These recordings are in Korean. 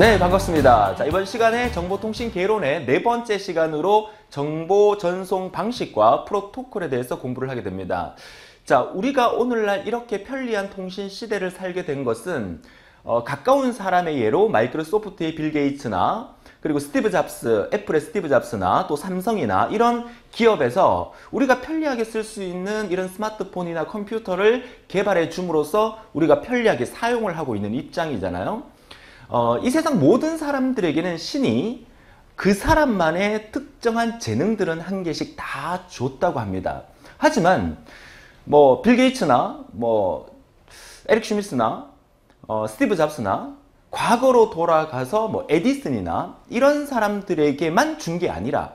네, 반갑습니다. 자, 이번 시간에 정보통신 개론의 네 번째 시간으로 정보 전송 방식과 프로토콜에 대해서 공부를 하게 됩니다. 자, 우리가 오늘날 이렇게 편리한 통신 시대를 살게 된 것은 가까운 사람의 예로 마이크로소프트의 빌 게이츠나 그리고 스티브 잡스, 애플의 스티브 잡스나 또 삼성이나 이런 기업에서 우리가 편리하게 쓸 수 있는 이런 스마트폰이나 컴퓨터를 개발해 줌으로써 우리가 편리하게 사용을 하고 있는 입장이잖아요. 이 세상 모든 사람들에게는 신이 그 사람만의 특정한 재능들은 한 개씩 다 줬다고 합니다. 하지만 빌 게이츠나 에릭 슈미스나 스티브 잡스나 과거로 돌아가서 에디슨이나 이런 사람들에게만 준 게 아니라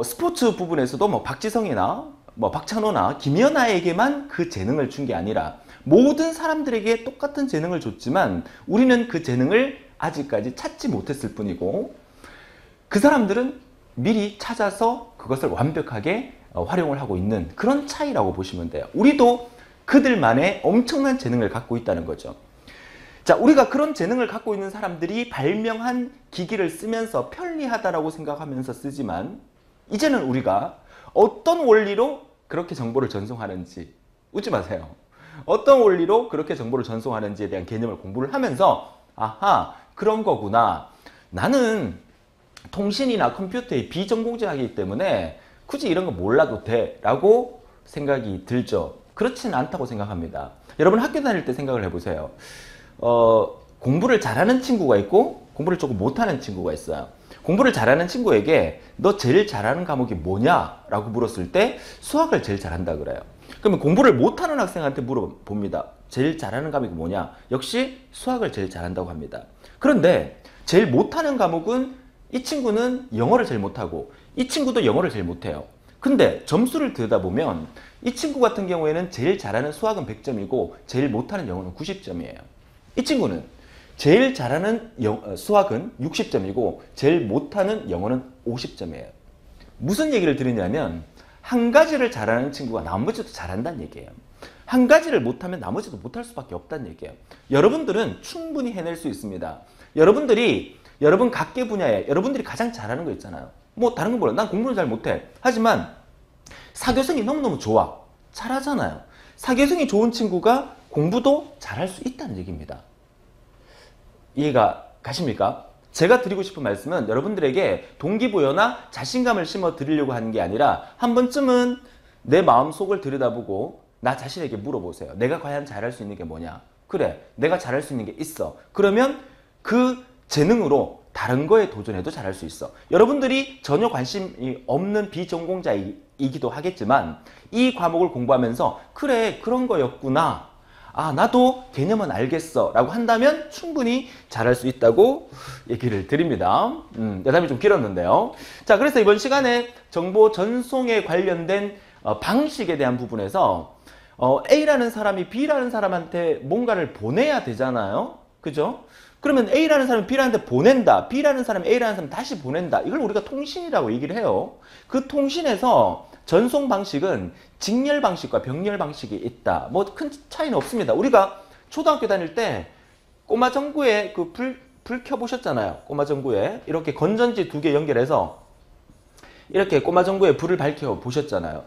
스포츠 부분에서도 박지성이나 박찬호나 김연아에게만 그 재능을 준 게 아니라 모든 사람들에게 똑같은 재능을 줬지만 우리는 그 재능을 아직까지 찾지 못했을 뿐이고 그 사람들은 미리 찾아서 그것을 완벽하게 활용을 하고 있는 그런 차이라고 보시면 돼요. 우리도 그들만의 엄청난 재능을 갖고 있다는 거죠. 자, 우리가 그런 재능을 갖고 있는 사람들이 발명한 기기를 쓰면서 편리하다라고 생각하면서 쓰지만 이제는 우리가 어떤 원리로 그렇게 정보를 전송하는지 웃지 마세요. 어떤 원리로 그렇게 정보를 전송하는지에 대한 개념을 공부를 하면서 아하, 그런 거구나. 나는 통신이나 컴퓨터의 비전공자이기 때문에 굳이 이런 거 몰라도 돼 라고 생각이 들죠. 그렇지는 않다고 생각합니다. 여러분 학교 다닐 때 생각을 해보세요. 공부를 잘하는 친구가 있고 공부를 조금 못하는 친구가 있어요. 공부를 잘하는 친구에게 너 제일 잘하는 과목이 뭐냐? 라고 물었을 때 수학을 제일 잘한다 그래요. 그러면 공부를 못하는 학생한테 물어봅니다. 제일 잘하는 과목이 뭐냐? 역시 수학을 제일 잘한다고 합니다. 그런데 제일 못하는 과목은 이 친구는 영어를 제일 못하고 이 친구도 영어를 제일 못해요. 근데 점수를 들여다보면 이 친구 같은 경우에는 제일 잘하는 수학은 100점이고 제일 못하는 영어는 90점이에요. 이 친구는 제일 잘하는 수학은 60점이고 제일 못하는 영어는 50점이에요. 무슨 얘기를 들으냐면 한 가지를 잘하는 친구가 나머지도 잘한다는 얘기예요. 한 가지를 못하면 나머지도 못할 수밖에 없다는 얘기예요. 여러분들은 충분히 해낼 수 있습니다. 여러분 각계 분야에 여러분들이 가장 잘하는 거 있잖아요. 다른 건 몰라. 난 공부는 잘 못해. 하지만 사교성이 너무너무 좋아. 잘하잖아요. 사교성이 좋은 친구가 공부도 잘할 수 있다는 얘기입니다. 이해가 가십니까? 제가 드리고 싶은 말씀은 여러분들에게 동기부여나 자신감을 심어 드리려고 하는 게 아니라 한 번쯤은 내 마음속을 들여다보고 나 자신에게 물어보세요. 내가 과연 잘할 수 있는 게 뭐냐? 그래, 내가 잘할 수 있는 게 있어. 그러면 그 재능으로 다른 거에 도전해도 잘할 수 있어. 여러분들이 전혀 관심이 없는 비전공자이기도 하겠지만 이 과목을 공부하면서 그래, 그런 거였구나. 아, 나도 개념은 알겠어 라고 한다면 충분히 잘할 수 있다고 얘기를 드립니다. 대답이 좀 길었는데요. 자, 그래서 이번 시간에 정보 전송에 관련된 방식에 대한 부분에서 A라는 사람이 B라는 사람한테 뭔가를 보내야 되잖아요. 그죠? 그러면 A라는 사람이 B라는 데 보낸다. B라는 사람이 A라는 사람 다시 보낸다. 이걸 우리가 통신이라고 얘기를 해요. 그 통신에서 전송 방식은 직렬 방식과 병렬 방식이 있다. 큰 차이는 없습니다. 우리가 초등학교 다닐 때 꼬마 전구에 불 켜보셨잖아요. 꼬마 전구에 이렇게 건전지 2개 연결해서 이렇게 꼬마 전구에 불을 밝혀 보셨잖아요.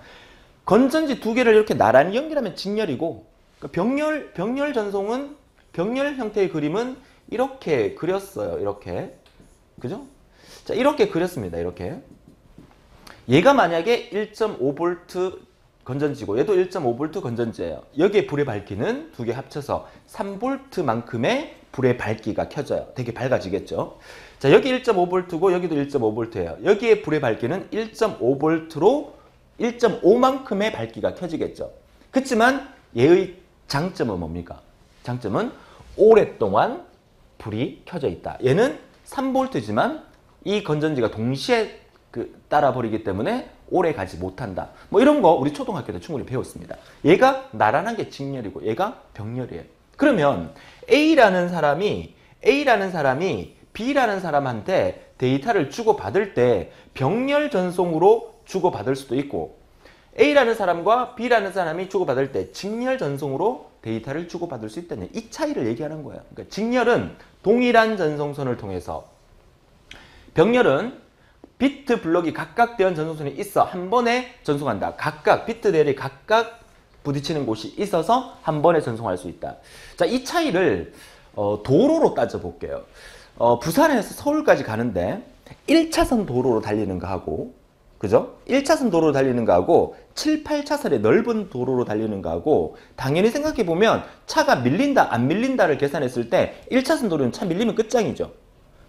건전지 2개를 이렇게 나란히 연결하면 직렬이고 병렬 전송은 병렬 형태의 그림은 이렇게 그렸어요. 이렇게. 그죠? 자, 이렇게 그렸습니다. 이렇게. 얘가 만약에 1.5V 건전지고 얘도 1.5V 건전지예요. 여기에 불의 밝기는 2개 합쳐서 3V만큼의 불의 밝기가 켜져요. 되게 밝아지겠죠. 자, 여기 1.5V고 여기도 1.5V예요. 여기에 불의 밝기는 1.5V로 1.5만큼의 밝기가 켜지겠죠. 그렇지만 얘의 장점은 뭡니까? 장점은 오랫동안 불이 켜져 있다. 얘는 3V지만 이 건전지가 동시에 따라 버리기 때문에 오래 가지 못한다. 이런 거 우리 초등학교 때 충분히 배웠습니다. 얘가 나란한 게 직렬이고 얘가 병렬이에요. 그러면 A라는 사람이 B라는 사람한테 데이터를 주고받을 때 병렬 전송으로 주고받을 수도 있고 A라는 사람과 B라는 사람이 주고받을 때 직렬 전송으로 데이터를 주고받을 수 있다는 이 차이를 얘기하는 거예요. 그러니까 직렬은 동일한 전송선을 통해서 병렬은 비트 블럭이 각각 되어 전송선이 있어 한 번에 전송한다. 각각 비트 대열이 각각 부딪히는 곳이 있어서 한 번에 전송할 수 있다. 자, 이 차이를 도로로 따져볼게요. 부산에서 서울까지 가는데 1차선 도로로 달리는 거하고, 그죠? 1차선 도로로 달리는 거하고 7, 8차선의 넓은 도로로 달리는 거하고, 당연히 생각해보면 차가 밀린다 안 밀린다를 계산했을 때 1차선 도로는 차 밀리면 끝장이죠.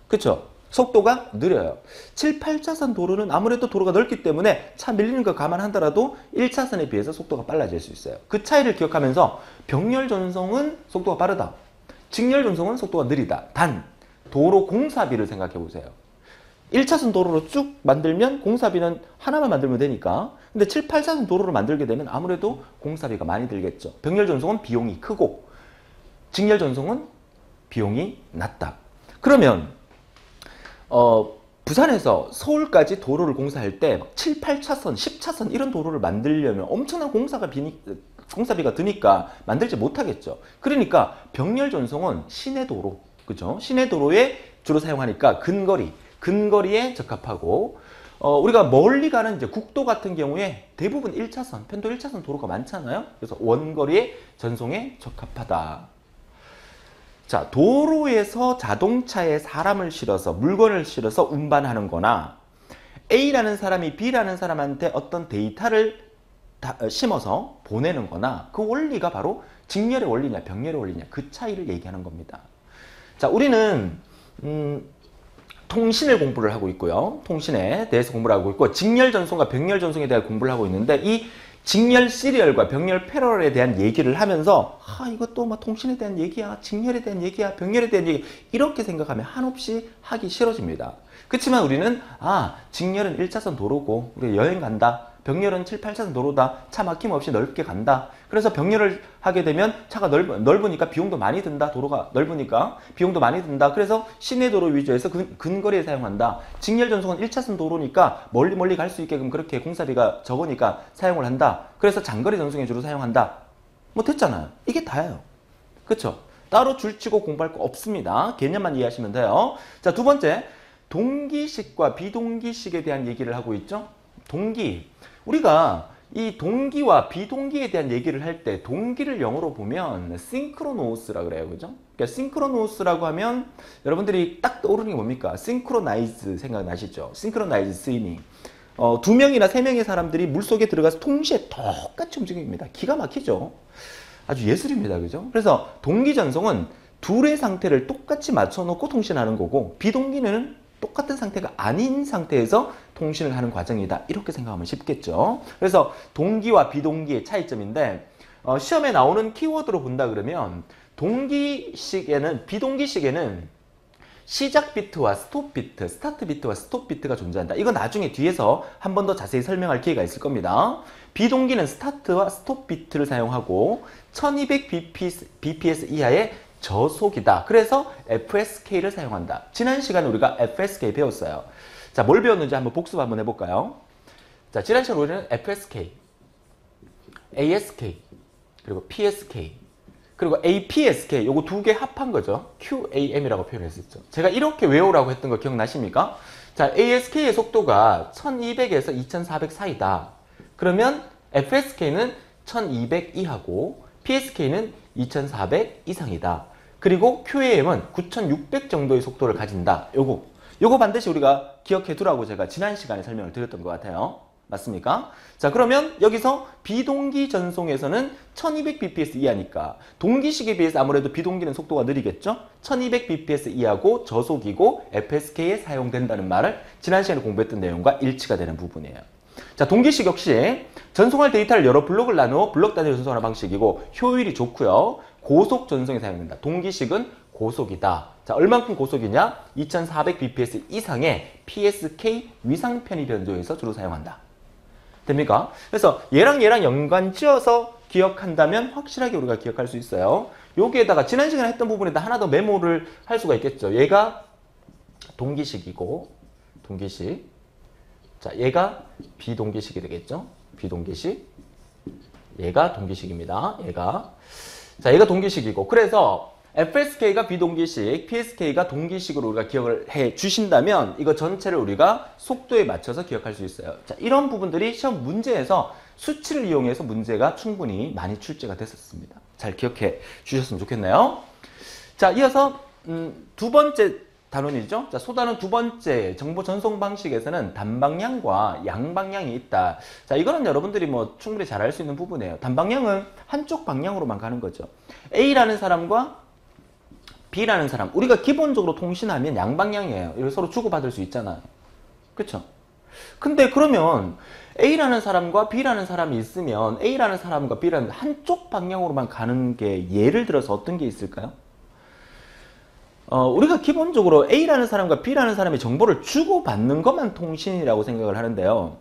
그쵸? 속도가 느려요. 7, 8차선 도로는 아무래도 도로가 넓기 때문에 차 밀리는 거 감안하더라도 1차선에 비해서 속도가 빨라질 수 있어요. 그 차이를 기억하면서 병렬 전송은 속도가 빠르다. 직렬 전송은 속도가 느리다. 단 도로 공사비를 생각해 보세요. 1차선 도로로 쭉 만들면 공사비는 하나만 만들면 되니까. 근데 7, 8차선 도로를 만들게 되면 아무래도 공사비가 많이 들겠죠. 병렬 전송은 비용이 크고 직렬 전송은 비용이 낮다. 그러면 부산에서 서울까지 도로를 공사할 때 7, 8차선, 10차선 이런 도로를 만들려면 엄청난 공사비가 드니까 만들지 못하겠죠. 그러니까 병렬 전송은 시내 도로, 그죠? 시내 도로에 주로 사용하니까 근거리에 적합하고, 우리가 멀리 가는 이제 국도 같은 경우에 대부분 1차선, 편도 1차선 도로가 많잖아요. 그래서 원거리의 전송에 적합하다. 자, 도로에서 자동차에 사람을 실어서 물건을 실어서 운반하는 거나 A라는 사람이 B라는 사람한테 어떤 데이터를 심어서 보내는 거나, 그 원리가 바로 직렬의 원리냐 병렬의 원리냐, 그 차이를 얘기하는 겁니다. 자, 우리는 통신을 공부를 하고 있고요. 통신에 대해서 공부를 하고 있고, 직렬 전송과 병렬 전송에 대한 공부를 하고 있는데, 이 직렬 시리얼과 병렬 패러럴에 대한 얘기를 하면서 이것도 뭐 통신에 대한 얘기야, 직렬에 대한 얘기야, 병렬에 대한 얘기, 이렇게 생각하면 한없이 하기 싫어집니다. 그렇지만 우리는 직렬은 1차선 도로고 우리 여행 간다. 병렬은 7, 8차선 도로다. 차 막힘 없이 넓게 간다. 그래서 병렬을 하게 되면 차가 넓으니까 비용도 많이 든다. 도로가 넓으니까 비용도 많이 든다. 그래서 시내 도로 위주에서 근거리에 사용한다. 직렬 전송은 1차선 도로니까 멀리 갈 수 있게끔 그렇게 공사비가 적으니까 사용을 한다. 그래서 장거리 전송에 주로 사용한다. 뭐 됐잖아요. 이게 다예요. 그쵸? 따로 줄치고 공부할 거 없습니다. 개념만 이해하시면 돼요. 자, 두 번째, 동기식과 비동기식에 대한 얘기를 하고 있죠. 동기. 우리가 이 동기와 비동기에 대한 얘기를 할 때 동기를 영어로 보면 synchronous라 그래요. 그죠? 그러니까 synchronous라고 하면 여러분들이 딱 떠오르는 게 뭡니까? synchronize 생각나시죠? synchronize swimming. 2명이나 3명의 사람들이 물속에 들어가서 동시에 똑같이 움직입니다. 기가 막히죠? 아주 예술입니다. 그죠? 그래서 동기 전송은 둘의 상태를 똑같이 맞춰놓고 통신하는 거고, 비동기는 똑같은 상태가 아닌 상태에서 통신을 하는 과정이다. 이렇게 생각하면 쉽겠죠. 그래서 동기와 비동기의 차이점인데, 시험에 나오는 키워드로 본다 그러면 비동기식에는 시작 비트와 스톱 비트, 스타트 비트와 스톱 비트가 존재한다. 이거 나중에 뒤에서 한 번 더 자세히 설명할 기회가 있을 겁니다. 비동기는 스타트와 스톱 비트를 사용하고 1200 bps 이하의 저속이다. 그래서 FSK를 사용한다. 지난 시간에 우리가 FSK 배웠어요. 자, 뭘 배웠는지 한번 복습 한번 해볼까요? 자, 지난 시간에 우리는 FSK, ASK, 그리고 PSK, 그리고 APSK, 요거 두 개 합한 거죠. QAM이라고 표현했었죠. 제가 이렇게 외우라고 했던 거 기억나십니까? 자, ASK의 속도가 1200에서 2400 사이다. 그러면 FSK는 1200 이하고 PSK는 2400 이상이다. 그리고 QAM은 9600 정도의 속도를 가진다. 요거 반드시 우리가 기억해 두라고 제가 지난 시간에 설명을 드렸던 것 같아요. 맞습니까? 자, 그러면 여기서 비동기 전송에서는 1200 bps 이하니까 동기식에 비해서 아무래도 비동기는 속도가 느리겠죠? 1200 bps 이하고 저속이고 FSK에 사용된다는 말을 지난 시간에 공부했던 내용과 일치가 되는 부분이에요. 자, 동기식 역시 전송할 데이터를 여러 블록을 나누어 블록 단위로 전송하는 방식이고 효율이 좋고요. 고속 전송에 사용된다. 동기식은 고속이다. 자, 얼만큼 고속이냐? 2400 bps 이상의 PSK 위상 편의 변조에서 주로 사용한다. 됩니까? 그래서 얘랑 연관 지어서 기억한다면 확실하게 우리가 기억할 수 있어요. 여기에다가 지난 시간에 했던 부분에다 하나 더 메모를 할 수가 있겠죠. 얘가 동기식이고, 동기식. 자, 얘가 비동기식이 되겠죠. 비동기식. 얘가 동기식입니다. 얘가 동기식이고. 그래서 FSK가 비동기식, PSK가 동기식으로 우리가 기억을 해 주신다면 이거 전체를 우리가 속도에 맞춰서 기억할 수 있어요. 자, 이런 부분들이 시험 문제에서 수치를 이용해서 문제가 충분히 많이 출제가 됐었습니다. 잘 기억해 주셨으면 좋겠네요. 자, 이어서 두 번째 단원이죠. 자, 소단원 두 번째 정보 전송 방식에서는 단방향과 양방향이 있다. 자, 이거는 여러분들이 뭐 충분히 잘 알 수 있는 부분이에요. 단방향은 한쪽 방향으로만 가는 거죠. A라는 사람과 B라는 사람, 우리가 기본적으로 통신하면 양방향이에요. 이걸 서로 주고받을 수 있잖아요. 그렇죠? 근데 그러면 A라는 사람과 B라는 사람이 있으면 A라는 사람과 B라는 한쪽 방향으로만 가는 게 예를 들어서 어떤 게 있을까요? 우리가 기본적으로 A라는 사람과 B라는 사람이 정보를 주고받는 것만 통신이라고 생각을 하는데요.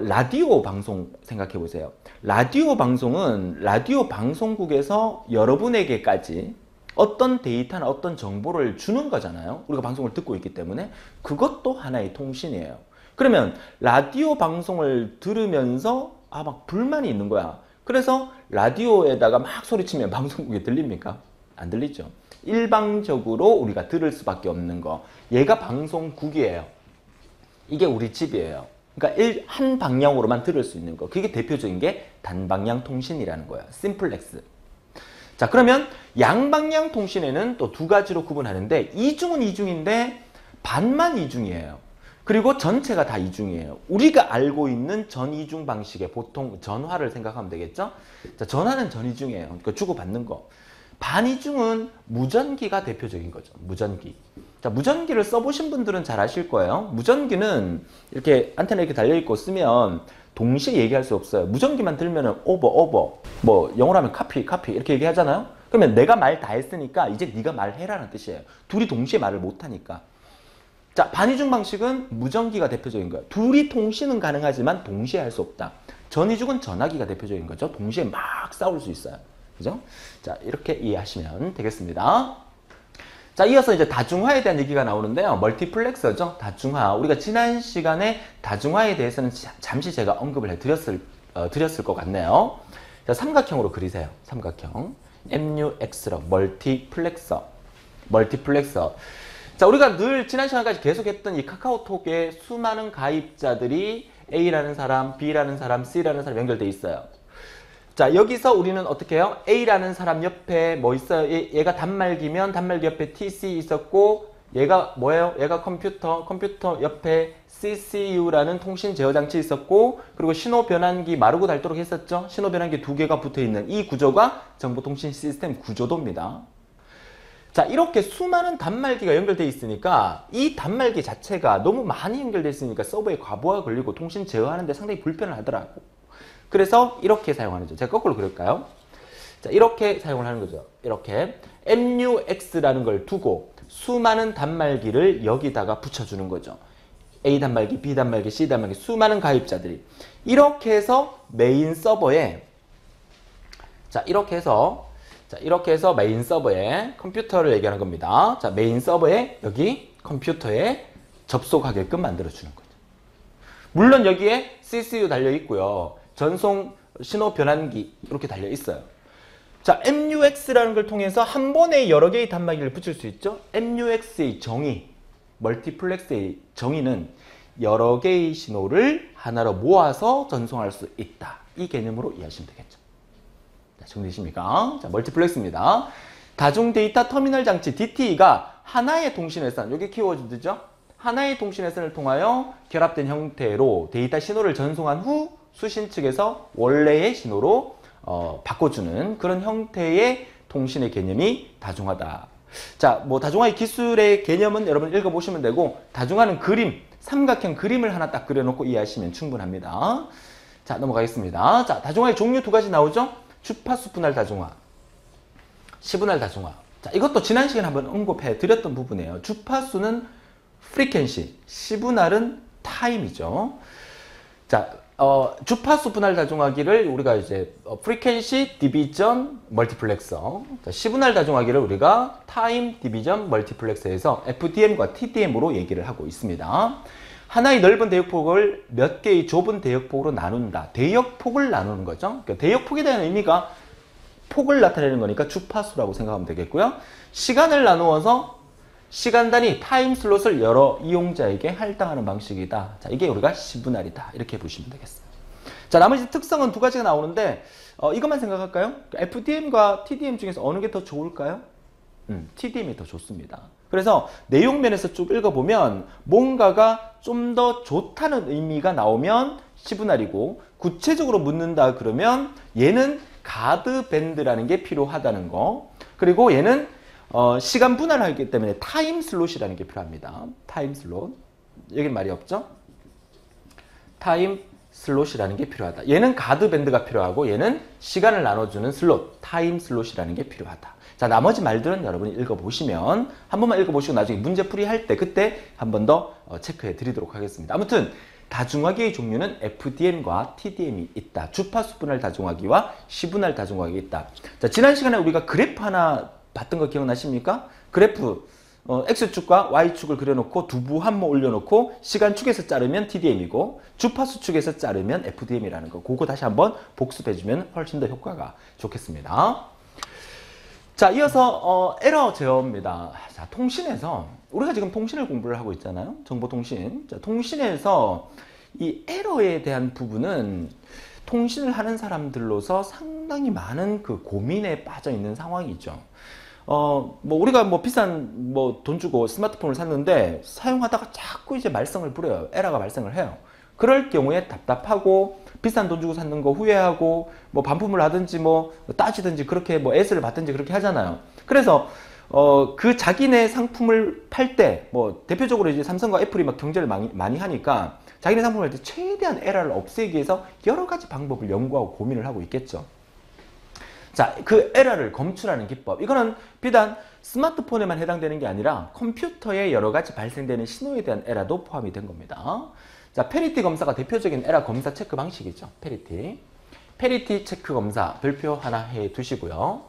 라디오 방송 생각해 보세요. 라디오 방송은 라디오 방송국에서 여러분에게까지 어떤 데이터나 어떤 정보를 주는 거잖아요. 우리가 방송을 듣고 있기 때문에 그것도 하나의 통신이에요. 그러면 라디오 방송을 들으면서 막 불만이 있는 거야. 그래서 라디오에다가 막 소리치면 방송국에 들립니까? 안 들리죠. 일방적으로 우리가 들을 수밖에 없는 거. 얘가 방송국이에요. 이게 우리 집이에요. 그러니까 한 방향으로만 들을 수 있는 거. 그게 대표적인 게 단방향 통신이라는 거야. 심플렉스. 자, 그러면 양방향 통신에는 또 두 가지로 구분하는데 이중은 이중인데 반만 이중이에요. 그리고 전체가 다 이중이에요. 우리가 알고 있는 전이중 방식의 보통 전화를 생각하면 되겠죠? 자, 전화는 전이중이에요. 그러니까 주고받는 거. 반이중은 무전기가 대표적인 거죠. 무전기. 자, 무전기를 써보신 분들은 잘 아실 거예요. 무전기는 이렇게 안테나 이렇게 달려있고 쓰면 동시에 얘기할 수 없어요. 무전기만 들면은 오버, 뭐 영어로 하면 카피 이렇게 얘기하잖아요. 그러면 내가 말 다 했으니까 이제 네가 말해라는 뜻이에요. 둘이 동시에 말을 못하니까. 자, 반이중 방식은 무전기가 대표적인 거예요. 둘이 통신은 가능하지만 동시에 할 수 없다. 전이중은 전화기가 대표적인 거죠. 동시에 막 싸울 수 있어요. 그죠? 자, 이렇게 이해하시면 되겠습니다. 자, 이어서 이제 다중화에 대한 얘기가 나오는데요. 멀티플렉서죠. 다중화. 우리가 지난 시간에 다중화에 대해서는 잠시 제가 언급을 드렸을 것 같네요. 자, 삼각형으로 그리세요. 삼각형. MUX로 멀티플렉서. 자, 우리가 늘 지난 시간까지 계속했던 이 카카오톡에 수많은 가입자들이 A라는 사람, B라는 사람, C라는 사람 연결돼 있어요. 자, 여기서 우리는 어떻게 해요? A라는 사람 옆에 뭐 있어요? 얘가 단말기면 단말기 옆에 TC 있었고, 얘가 뭐예요? 얘가 컴퓨터 옆에 CCU라는 통신 제어 장치 있었고, 그리고 신호 변환기 마르고 닳도록 했었죠? 신호 변환기 두 개가 붙어 있는 이 구조가 정보통신 시스템 구조도입니다. 자, 이렇게 수많은 단말기가 연결되어 있으니까 이 단말기 자체가 너무 많이 연결되어 있으니까 서버에 과부하가 걸리고 통신 제어하는데 상당히 불편을 하더라고. 그래서 이렇게 사용하는 거죠. 제가 거꾸로 그릴까요? 자, 이렇게 사용을 하는 거죠. 이렇게 MUX라는 걸 두고 수많은 단말기를 여기다가 붙여주는 거죠. A 단말기, B 단말기, C 단말기 수많은 가입자들이 이렇게 해서 메인 서버에 이렇게 해서 메인 서버에 컴퓨터를 얘기하는 겁니다. 자, 메인 서버에 여기 컴퓨터에 접속하게끔 만들어주는 거죠. 물론 여기에 CCU 달려 있고요. 전송 신호 변환기 이렇게 달려 있어요. 자, MUX라는 걸 통해서 한 번에 여러 개의 단말기를 붙일 수 있죠. MUX의 정의, 멀티플렉스의 정의는 여러 개의 신호를 하나로 모아서 전송할 수 있다. 이 개념으로 이해하시면 되겠죠. 자, 정리되십니까? 자, 멀티플렉스입니다. 다중 데이터 터미널 장치 DTE가 하나의 통신회선, 여기 키워드죠. 하나의 통신회선을 통하여 결합된 형태로 데이터 신호를 전송한 후 수신 측에서 원래의 신호로 바꿔주는 그런 형태의 통신의 개념이 다중화다. 자, 뭐 다중화의 기술의 개념은 여러분 읽어보시면 되고, 다중화는 그림, 삼각형 그림을 하나 딱 그려놓고 이해하시면 충분합니다. 자, 넘어가겠습니다. 자, 다중화의 종류 두 가지 나오죠. 주파수 분할 다중화, 시분할 다중화. 자, 이것도 지난 시간에 한번 언급해 드렸던 부분이에요. 주파수는 프리퀀시, 시분할은 타임이죠. 자, 주파수 분할 다중화기를 우리가 이제 프리퀀시 디비전 멀티플렉서, 시분할 다중화기를 우리가 타임 디비전 멀티플렉서에서 FDM과 TDM으로 얘기를 하고 있습니다. 하나의 넓은 대역폭을 몇 개의 좁은 대역폭으로 나눈다. 대역폭을 나누는 거죠. 그러니까 대역폭에 대한 의미가 폭을 나타내는 거니까 주파수라고 생각하면 되겠고요. 시간을 나누어서 시간 단위 타임 슬롯을 여러 이용자에게 할당하는 방식이다. 자, 이게 우리가 시분할이다. 이렇게 보시면 되겠어요. 자, 나머지 특성은 두 가지가 나오는데 이것만 생각할까요? FDM과 TDM 중에서 어느 게 더 좋을까요? TDM이 더 좋습니다. 그래서 내용 면에서 쭉 읽어보면 뭔가가 좀 더 좋다는 의미가 나오면 시분할이고, 구체적으로 묻는다 그러면 얘는 가드밴드라는 게 필요하다는 거, 그리고 얘는 시간 분할을 하기 때문에 타임 슬롯이라는 게 필요합니다. 타임 슬롯. 여긴 말이 없죠? 타임 슬롯이라는 게 필요하다. 얘는 가드밴드가 필요하고 얘는 시간을 나눠주는 슬롯, 타임 슬롯이라는 게 필요하다. 자, 나머지 말들은 여러분이 읽어보시면, 한 번만 읽어보시고 나중에 문제풀이 할 때 그때 한 번 더 체크해 드리도록 하겠습니다. 아무튼 다중화기의 종류는 FDM과 TDM이 있다. 주파수 분할 다중화기와 시분할 다중화기가 있다. 자, 지난 시간에 우리가 그래프 하나 봤던 거 기억나십니까? 그래프 X축과 Y축을 그려놓고 두부 한 모 올려놓고 시간축에서 자르면 TDM이고 주파수축에서 자르면 FDM이라는 거, 그거 다시 한번 복습해주면 훨씬 더 효과가 좋겠습니다. 자, 이어서 에러 제어입니다. 자, 통신에서 우리가 지금 통신을 공부를 하고 있잖아요. 정보통신. 자, 통신에서 이 에러에 대한 부분은 통신을 하는 사람들로서 상당히 많은 그 고민에 빠져 있는 상황이죠. 뭐 우리가 뭐 비싼 뭐 돈 주고 스마트폰을 샀는데 사용하다가 자꾸 이제 말썽을 부려요. 에러가 발생을 해요. 그럴 경우에 답답하고 비싼 돈 주고 샀는 거 후회하고 뭐 반품을 하든지 뭐 따지든지 그렇게 뭐 애쓰를 받든지 그렇게 하잖아요. 그래서 그 자기네 상품을 팔 때 뭐 대표적으로 이제 삼성과 애플이 막 경쟁을 많이 하니까 자기네 상품을 할 때 최대한 에러를 없애기 위해서 여러 가지 방법을 연구하고 고민을 하고 있겠죠. 자, 그 에러를 검출하는 기법. 이거는 비단 스마트폰에만 해당되는 게 아니라 컴퓨터에 여러 가지 발생되는 신호에 대한 에러도 포함이 된 겁니다. 자, 페리티 검사가 대표적인 에러 검사 체크 방식이죠. 페리티 체크 검사 별표 하나 해 두시고요.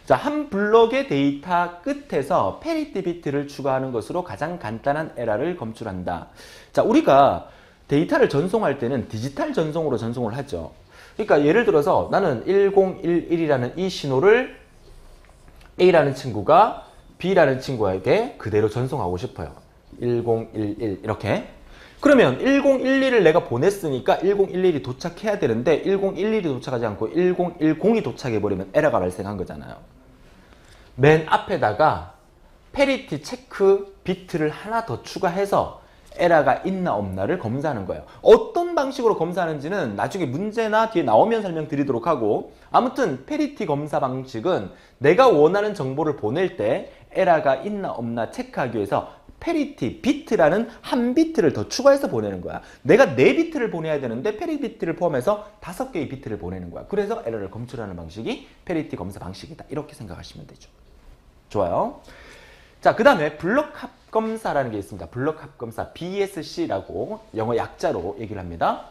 자, 한 블록의 데이터 끝에서 페리티 비트를 추가하는 것으로 가장 간단한 에러를 검출한다. 자, 우리가 데이터를 전송할 때는 디지털 전송으로 전송을 하죠. 그러니까 예를 들어서 나는 1011이라는 이 신호를 A라는 친구가 B라는 친구에게 그대로 전송하고 싶어요. 1011 이렇게. 그러면 1011을 내가 보냈으니까 1011이 도착해야 되는데 1011이 도착하지 않고 1010이 도착해버리면 에러가 발생한 거잖아요. 맨 앞에다가 페리티 체크 비트를 하나 더 추가해서 에러가 있나 없나를 검사하는 거예요. 어떤 방식으로 검사하는지는 나중에 문제나 뒤에 나오면 설명드리도록 하고, 아무튼 페리티 검사 방식은 내가 원하는 정보를 보낼 때 에러가 있나 없나 체크하기 위해서 페리티 비트라는 한 비트를 더 추가해서 보내는 거야. 내가 4비트를 보내야 되는데 페리티 비트를 포함해서 5개의 비트를 보내는 거야. 그래서 에러를 검출하는 방식이 페리티 검사 방식이다. 이렇게 생각하시면 되죠. 좋아요. 자, 그 다음에 블록 합검사라는 게 있습니다. 블록 합검사, BSC라고 영어 약자로 얘기를 합니다.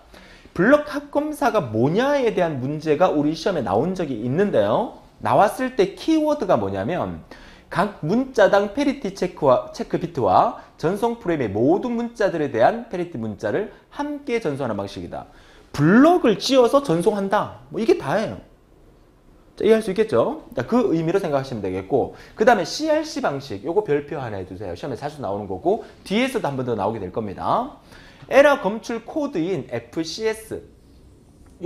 블록 합검사가 뭐냐에 대한 문제가 우리 시험에 나온 적이 있는데요. 나왔을 때 키워드가 뭐냐면 각 문자당 페리티 체크 비트와 전송 프레임의 모든 문자들에 대한 페리티 문자를 함께 전송하는 방식이다. 블록을 찧어서 전송한다. 뭐 이게 다예요. 자, 이해할 수 있겠죠? 자, 그 의미로 생각하시면 되겠고, 그 다음에 CRC 방식, 요거 별표 하나 해주세요. 시험에 자주 나오는 거고 뒤에서도 한 번 더 나오게 될 겁니다. 에러 검출 코드인 FCS,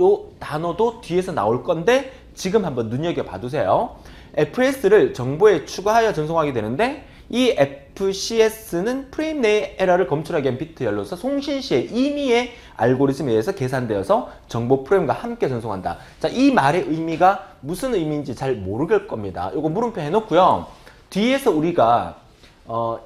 요 단어도 뒤에서 나올 건데 지금 한번 눈여겨봐 두세요. FS를 정보에 추가하여 전송하게 되는데 이 FCS는 프레임 내의 에러를 검출하기 위한 비트 연료로서 송신 시에 임의의 알고리즘에 의해서 계산되어서 정보 프레임과 함께 전송한다. 자, 이 말의 의미가 무슨 의미인지 잘 모르겠 겁니다. 요거 물음표 해놓고요. 뒤에서 우리가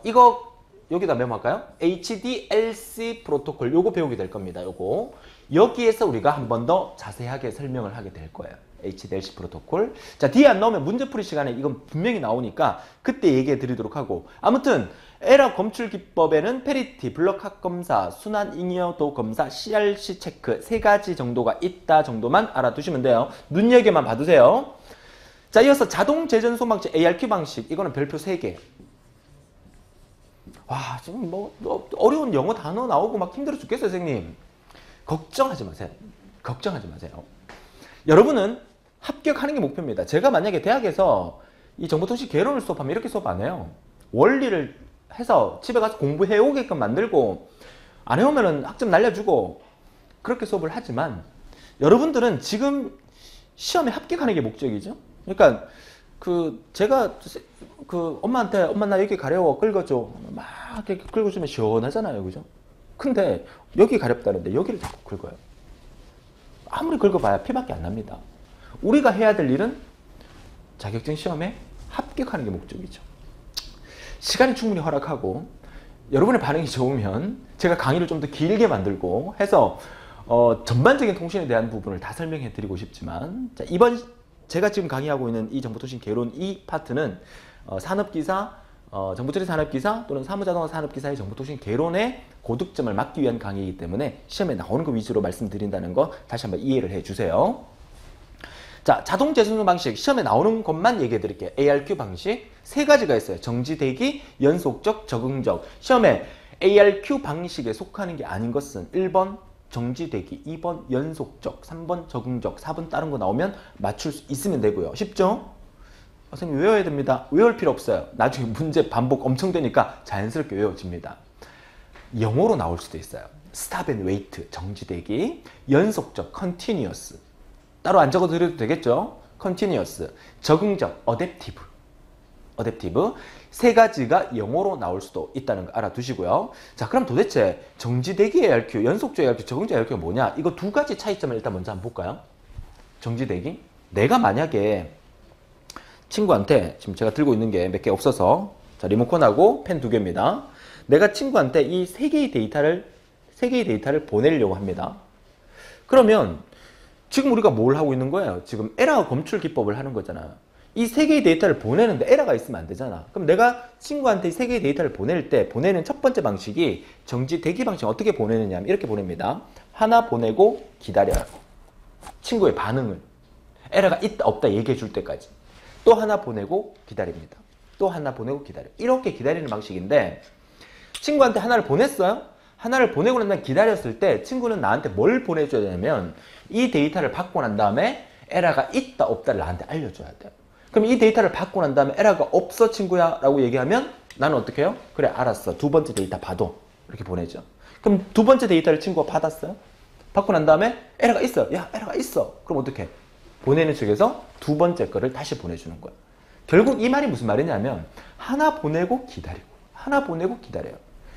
이거 여기다 메모할까요? HDLC 프로토콜 요거 배우게 될 겁니다. 요거 여기에서 우리가 한 번 더 자세하게 설명을 하게 될 거예요. HDLC 프로토콜. 자, 뒤에 안 나오면 문제풀이 시간에 이건 분명히 나오니까 그때 얘기해 드리도록 하고, 아무튼 에러 검출 기법에는 페리티, 블록 합검사, 순환 잉여도 검사, CRC 체크 3가지 정도가 있다 정도만 알아두시면 돼요. 눈여겨만 봐두세요. 자, 이어서 자동 재전송 방식 ARQ 방식, 이거는 별표 3개. 와, 지금 뭐 어려운 영어 단어 나오고 막 힘들어 죽겠어요, 선생님. 걱정하지 마세요. 걱정하지 마세요. 여러분은 합격하는 게 목표입니다. 제가 만약에 대학에서 이 정보통신 개론을 수업하면 이렇게 수업 안 해요. 원리를 해서 집에 가서 공부해 오게끔 만들고 안 해오면은 학점 날려주고 그렇게 수업을 하지만 여러분들은 지금 시험에 합격하는 게 목적이죠. 그러니까 제가 엄마한테 엄마 나 여기 가려워 긁어줘 막 이렇게 긁어주면 시원하잖아요, 그죠? 근데 여기 가렵다는데 여기를 자꾸 긁어요. 아무리 긁어봐야 피밖에 안 납니다. 우리가 해야 될 일은 자격증 시험에 합격하는 게 목적이죠. 시간이 충분히 허락하고 여러분의 반응이 좋으면 제가 강의를 좀 더 길게 만들고 해서 전반적인 통신에 대한 부분을 다 설명해 드리고 싶지만, 자, 이번 제가 지금 강의하고 있는 이 정보통신 개론 이 파트는 산업기사, 정보처리 산업기사 또는 사무자동화 산업기사의 정보통신 개론의 고득점을 막기 위한 강의이기 때문에 시험에 나오는 거 위주로 말씀드린다는 거 다시 한번 이해를 해 주세요. 자, 자동 재수능 방식 시험에 나오는 것만 얘기해 드릴게요. ARQ 방식 세 가지가 있어요. 정지, 대기, 연속적, 적응적. 시험에 ARQ 방식에 속하는 게 아닌 것은 1번 정지, 대기, 2번 연속적, 3번 적응적, 4번 다른 거 나오면 맞출 수 있으면 되고요. 쉽죠? 선생님 외워야 됩니다. 외울 필요 없어요. 나중에 문제 반복 엄청 되니까 자연스럽게 외워집니다. 영어로 나올 수도 있어요. stop and wait, 정지, 대기, 연속적, continuous. 따로 안 적어 드려도 되겠죠? continuous, 적응적, adaptive. 세 가지가 영어로 나올 수도 있다는 거 알아두시고요. 자, 그럼 도대체 정지, 대기, ARQ, 연속적 ARQ, 적응적 ARQ가 뭐냐? 이거 두 가지 차이점을 일단 먼저 한번 볼까요? 정지, 대기. 내가 만약에 친구한테 지금 제가 들고 있는 게 몇 개 없어서, 자, 리모컨하고 펜 2개입니다. 내가 친구한테 이 세 개의 데이터를 보내려고 합니다. 그러면 지금 우리가 뭘 하고 있는 거예요? 지금 에러 검출 기법을 하는 거잖아요. 이 세 개의 데이터를 보내는데 에러가 있으면 안 되잖아. 그럼 내가 친구한테 이 세 개의 데이터를 보낼 때 보내는 첫 번째 방식이 정지, 대기 방식 어떻게 보내느냐 하면 이렇게 보냅니다. 하나 보내고 기다려요. 친구의 반응을. 에러가 있다 없다 얘기해 줄 때까지. 또 하나 보내고 기다립니다. 또 하나 보내고 기다려요. 이렇게 기다리는 방식인데 친구한테 하나를 보냈어요? 하나를 보내고 난 다음에 기다렸을 때 친구는 나한테 뭘 보내줘야 되냐면 이 데이터를 받고 난 다음에 에러가 있다 없다를 나한테 알려줘야 돼요. 그럼 이 데이터를 받고 난 다음에 에러가 없어 친구야 라고 얘기하면 나는 어떻게 해요? 그래 알았어. 두 번째 데이터 봐둬. 이렇게 보내죠. 그럼 두 번째 데이터를 친구가 받았어요. 받고 난 다음에 에러가 있어. 야 에러가 있어. 그럼 어떻게 해? 보내는 측에서 두 번째 거를 다시 보내주는 거야. 결국 이 말이 무슨 말이냐면 하나 보내고 기다리고 하나 보내고 기다려요.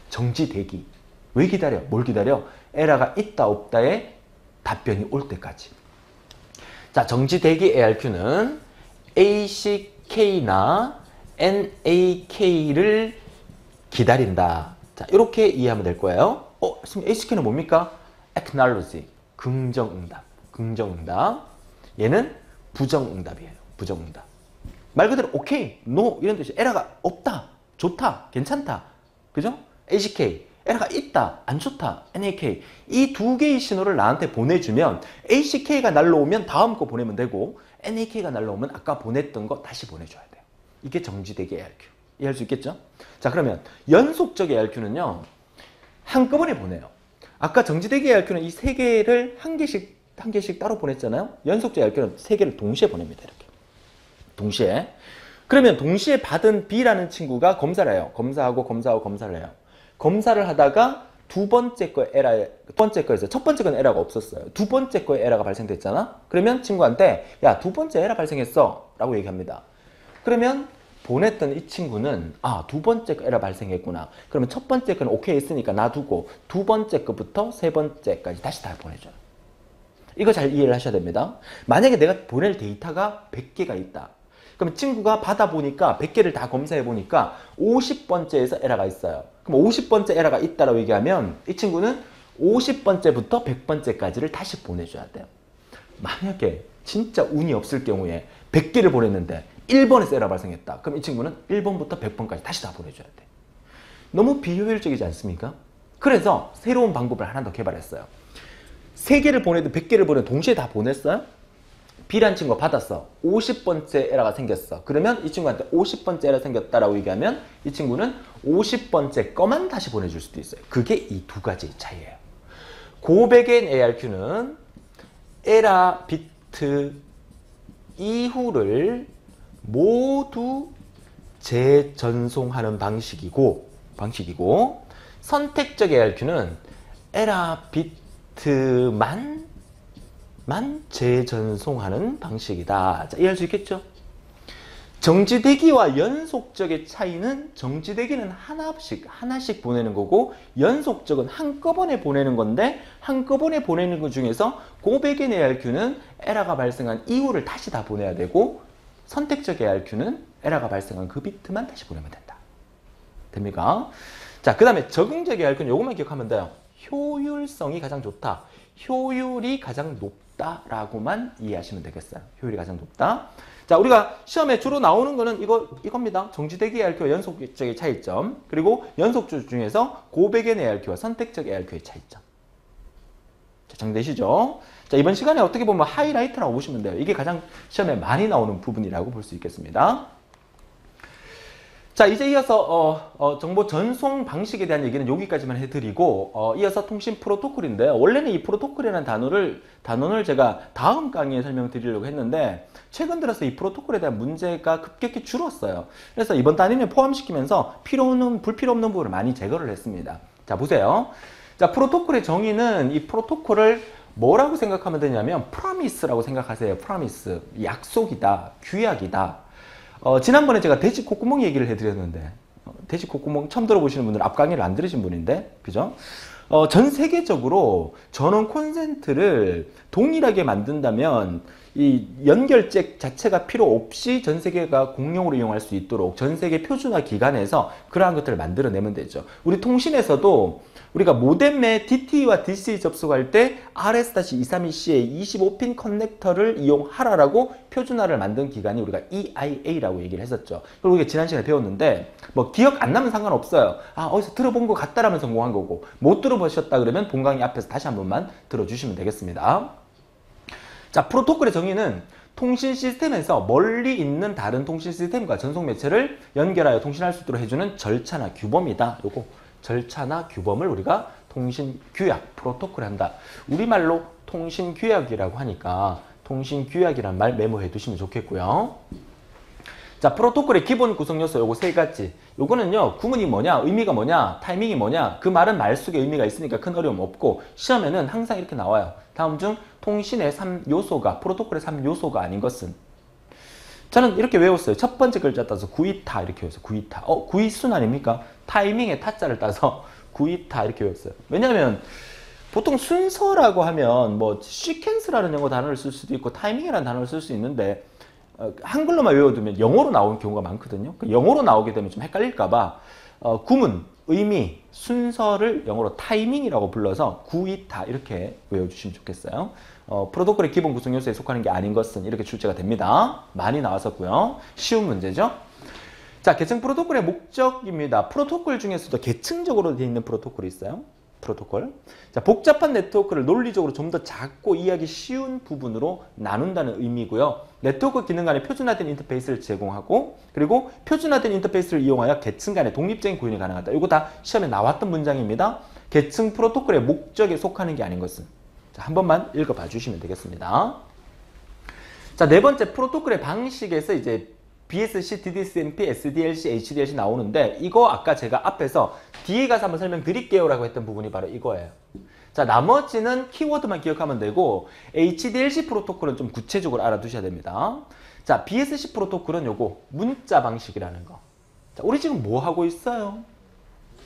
정지, 대기. 왜 기다려? 뭘 기다려? 에러가 있다 없다에 답변이 올 때까지. 자, 정지, 대기, ARQ는 ACK나 NAK를 기다린다. 자, 이렇게 이해하면 될 거예요. 선생님 ACK는 뭡니까? Acknowledge, 긍정응답. 얘는 부정응답이에요. 부정응답. 말 그대로 오케이, 노 이런 뜻이 에러가 없다, 좋다, 괜찮다. 그죠? ACK, 에러가 있다, 안 좋다, NAK. 이 두 개의 신호를 나한테 보내주면 ACK가 날라오면 다음 거 보내면 되고 NAK가 날라오면 아까 보냈던 거 다시 보내줘야 돼요. 이게 정지대기 ARQ. 이해할 수 있겠죠? 자, 그러면 연속적 ARQ는요. 한꺼번에 보내요. 아까 정지대기 ARQ는 이 세 개를 한 개씩 따로 보냈잖아요. 연속적 ARQ는 세 개를 동시에 보냅니다. 이렇게. 동시에. 그러면 동시에 받은 B라는 친구가 검사를 해요. 검사하고 검사를 해요. 검사를 하다가 두 번째 거에서 첫 번째 건 에러가 없었어요. 두 번째 거에 에러가 발생됐잖아. 그러면 친구한테 야, 두 번째 에러 발생했어 라고 얘기합니다. 그러면 보냈던 이 친구는 두 번째 거 에러 발생했구나. 그러면 첫 번째 거는 오케이 했으니까 놔두고 두 번째 거부터 세 번째까지 다시 다 보내줘요. 이거 잘 이해를 하셔야 됩니다. 만약에 내가 보낼 데이터가 100개가 있다. 그럼 친구가 받아보니까 100개를 다 검사해보니까 50번째에서 에러가 있어요. 그럼 50번째 에러가 있다라고 얘기하면 이 친구는 50번째부터 100번째까지를 다시 보내줘야 돼요. 만약에 진짜 운이 없을 경우에 100개를 보냈는데 1번에서 에러 발생했다. 그럼 이 친구는 1번부터 100번까지 다시 다 보내줘야 돼. 너무 비효율적이지 않습니까? 그래서 새로운 방법을 하나 더 개발했어요. 3개를 보내든 100개를 보내든 동시에 다 보냈어요? B라는 친구가 받았어. 50번째 에러가 생겼어. 그러면 이 친구한테 50번째 에러 생겼다라고 얘기하면 이 친구는 50번째 거만 다시 보내줄 수도 있어요. 그게 이 두 가지 차이예요. 고백앤 ARQ는 에러 비트 이후를 모두 재전송하는 방식이고 선택적 ARQ는 에라 비트만 재전송하는 방식이다. 자, 이해할 수 있겠죠? 정지대기와 연속적의 차이는 정지대기는 하나씩 보내는 거고 연속적은 한꺼번에 보내는 건데 한꺼번에 보내는 것 중에서 고백의 ARQ는 에러가 발생한 이후를 다시 다 보내야 되고 선택적 ARQ는 에러가 발생한 그 비트만 다시 보내면 된다. 됩니까? 자, 그 다음에 적응적 ARQ는 요것만 기억하면 돼요. 효율성이 가장 좋다. 효율이 가장 높다라고만 이해하시면 되겠어요. 효율이 가장 높다. 자, 우리가 시험에 주로 나오는 거는 이겁니다. 정지대기 ARQ와 연속적의 차이점, 그리고 연속주 중에서 고백의 ARQ와 선택적 ARQ의 차이점. 자, 정리되시죠? 자, 이번 시간에 어떻게 보면 하이라이트라고 보시면 돼요. 이게 가장 시험에 많이 나오는 부분이라고 볼 수 있겠습니다. 자, 이제 이어서 정보 전송 방식에 대한 얘기는 여기까지만 해드리고 이어서 통신 프로토콜인데요. 원래는 이 프로토콜이라는 단원을 제가 다음 강의에 설명드리려고 했는데 최근 들어서 이 프로토콜에 대한 문제가 급격히 줄었어요. 그래서 이번 단위를 포함시키면서 불필요 없는 부분을 많이 제거를 했습니다. 자, 보세요. 자, 프로토콜의 정의는 이 프로토콜을 뭐라고 생각하면 되냐면 프로미스라고 생각하세요. 프로미스. 약속이다. 규약이다. 지난번에 제가 돼지 콧구멍 얘기를 해드렸는데 돼지 콧구멍 처음 들어보시는 분들은 앞 강의를 안 들으신 분인데 그죠? 전 세계적으로 전원 콘센트를 동일하게 만든다면 이 연결잭 자체가 필요 없이 전 세계가 공용으로 이용할 수 있도록 전 세계 표준화 기관에서 그러한 것들을 만들어내면 되죠. 우리 통신에서도 우리가 모뎀에 DT와 DC 접속할 때 RS-232C의 25핀 커넥터를 이용하라라고 표준화를 만든 기관이 우리가 EIA라고 얘기를 했었죠. 그리고 이게 지난 시간에 배웠는데 뭐 기억 안 나면 상관없어요. 어디서 들어본 것 같다라면 성공한 거고 못 들어보셨다 그러면 본 강의 앞에서 다시 한 번만 들어주시면 되겠습니다. 자, 프로토콜의 정의는 통신 시스템에서 멀리 있는 다른 통신 시스템과 전송 매체를 연결하여 통신할 수 있도록 해주는 절차나 규범이다. 요거 절차나 규범을 우리가 통신 규약, 프로토콜을 한다. 우리말로 통신 규약이라고 하니까 통신 규약이라는 말 메모해 두시면 좋겠고요. 자, 프로토콜의 기본 구성 요소 요거 세 가지. 요거는요, 구문이 뭐냐, 의미가 뭐냐, 타이밍이 뭐냐, 그 말은 말 속에 의미가 있으니까 큰 어려움 없고 시험에는 항상 이렇게 나와요. 다음 중 통신의 3요소가 프로토콜의 3요소가 아닌 것은. 저는 이렇게 외웠어요. 첫 번째 글자 따서 구이타 이렇게 외웠어요. 구이타. 구이순 아닙니까? 타이밍의 타자를 따서 구이타 이렇게 외웠어요. 왜냐하면 보통 순서라고 하면 뭐 시퀀스라는 영어 단어를 쓸 수도 있고 타이밍이라는 단어를 쓸 수 있는데 한글로만 외워두면 영어로 나오는 경우가 많거든요. 영어로 나오게 되면 좀 헷갈릴까봐 구문, 의미, 순서를 영어로 타이밍이라고 불러서 구이타 이렇게 외워주시면 좋겠어요. 프로토콜의 기본 구성 요소에 속하는 게 아닌 것은 이렇게 출제가 됩니다. 많이 나왔었고요. 쉬운 문제죠. 자, 계층 프로토콜의 목적입니다. 프로토콜 중에서도 계층적으로 되어 있는 프로토콜이 있어요. 프로토콜. 자, 복잡한 네트워크를 논리적으로 좀 더 작고 이해하기 쉬운 부분으로 나눈다는 의미고요. 네트워크 기능 간의 표준화된 인터페이스를 제공하고 그리고 표준화된 인터페이스를 이용하여 계층 간의 독립적인 구현이 가능하다. 이거 다 시험에 나왔던 문장입니다. 계층 프로토콜의 목적에 속하는 게 아닌 것은. 자, 한 번만 읽어봐 주시면 되겠습니다. 자, 네 번째 프로토콜의 방식에서 이제 BSC, DDCMP, SDLC, HDLC 나오는데 이거 아까 제가 앞에서 뒤에 가서 한번 설명드릴게요 라고 했던 부분이 바로 이거예요. 자, 나머지는 키워드만 기억하면 되고 HDLC 프로토콜은 좀 구체적으로 알아두셔야 됩니다. 자, BSC 프로토콜은 요거 문자 방식이라는 거. 자, 우리 지금 뭐 하고 있어요?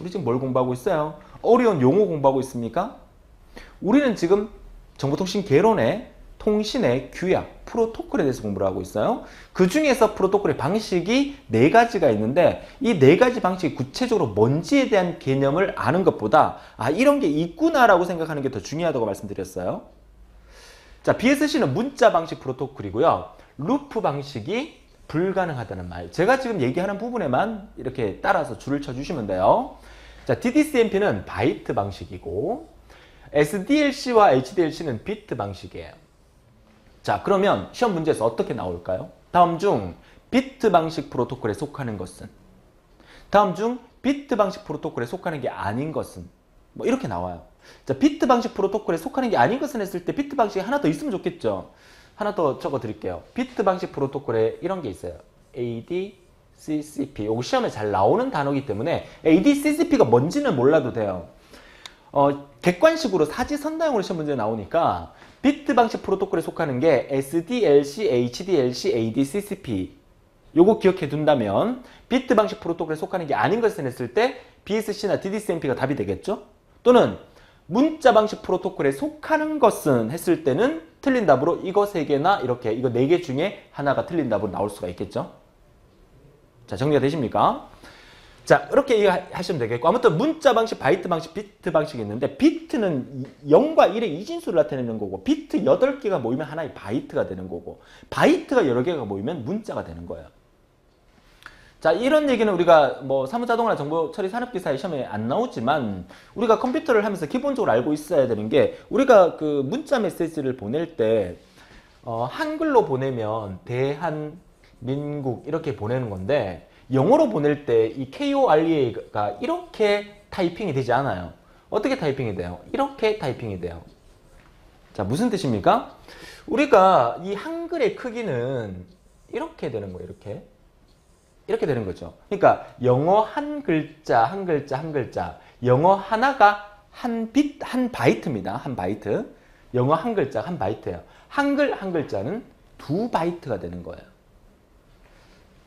우리 지금 뭘 공부하고 있어요? 어려운 용어 공부하고 있습니까? 우리는 지금 정보통신 개론의 통신의 규약, 프로토콜에 대해서 공부를 하고 있어요. 그 중에서 프로토콜의 방식이 네 가지가 있는데 이 네 가지 방식이 구체적으로 뭔지에 대한 개념을 아는 것보다 이런 게 있구나라고 생각하는 게 더 중요하다고 말씀드렸어요. 자, BSC는 문자 방식 프로토콜이고요. 루프 방식이 불가능하다는 말. 제가 지금 얘기하는 부분에만 이렇게 따라서 줄을 쳐주시면 돼요. 자, DDCMP는 바이트 방식이고 SDLC와 HDLC는 비트 방식이에요. 자, 그러면 시험 문제에서 어떻게 나올까요? 다음 중 비트 방식 프로토콜에 속하는 것은? 다음 중 비트 방식 프로토콜에 속하는 게 아닌 것은? 뭐 이렇게 나와요. 자, 비트 방식 프로토콜에 속하는 게 아닌 것은 했을 때 비트 방식이 하나 더 있으면 좋겠죠. 하나 더 적어 드릴게요. 비트 방식 프로토콜에 이런 게 있어요. ADCCP. 이거 시험에 잘 나오는 단어이기 때문에 ADCCP가 뭔지는 몰라도 돼요. 객관식으로 사지선다형으로 시험 문제 나오니까 비트 방식 프로토콜에 속하는 게 SDLC, HDLC, ADCCP. 요거 기억해 둔다면 비트 방식 프로토콜에 속하는 게 아닌 것을 냈을 때 BSC나 DDCMP가 답이 되겠죠? 또는 문자 방식 프로토콜에 속하는 것은 했을 때는 틀린 답으로 이거 3개나 이렇게 이거 4개 중에 하나가 틀린 답으로 나올 수가 있겠죠? 자, 정리가 되십니까? 자, 이렇게 이해하시면 되겠고, 아무튼 문자 방식, 바이트 방식, 비트 방식이 있는데 비트는 0과 1의 이진수를 나타내는 거고 비트 8개가 모이면 하나의 바이트가 되는 거고 바이트가 여러 개가 모이면 문자가 되는 거예요. 자, 이런 얘기는 우리가 뭐 사무자동이나 정보처리 산업기사의 시험에 안 나오지만 우리가 컴퓨터를 하면서 기본적으로 알고 있어야 되는 게 우리가 그 문자 메시지를 보낼 때 한글로 보내면 대한민국 이렇게 보내는 건데 영어로 보낼 때 이 KOREA가 이렇게 타이핑이 되지 않아요. 어떻게 타이핑이 돼요? 이렇게 타이핑이 돼요. 자, 무슨 뜻입니까? 우리가 이 한글의 크기는 이렇게 되는 거예요. 이렇게 되는 거죠. 그러니까 영어 한 글자, 한 글자, 한 글자. 영어 하나가 한 바이트입니다. 한 바이트. 영어 한 글자, 한 바이트예요. 한글 한 글자는 2바이트가 되는 거예요.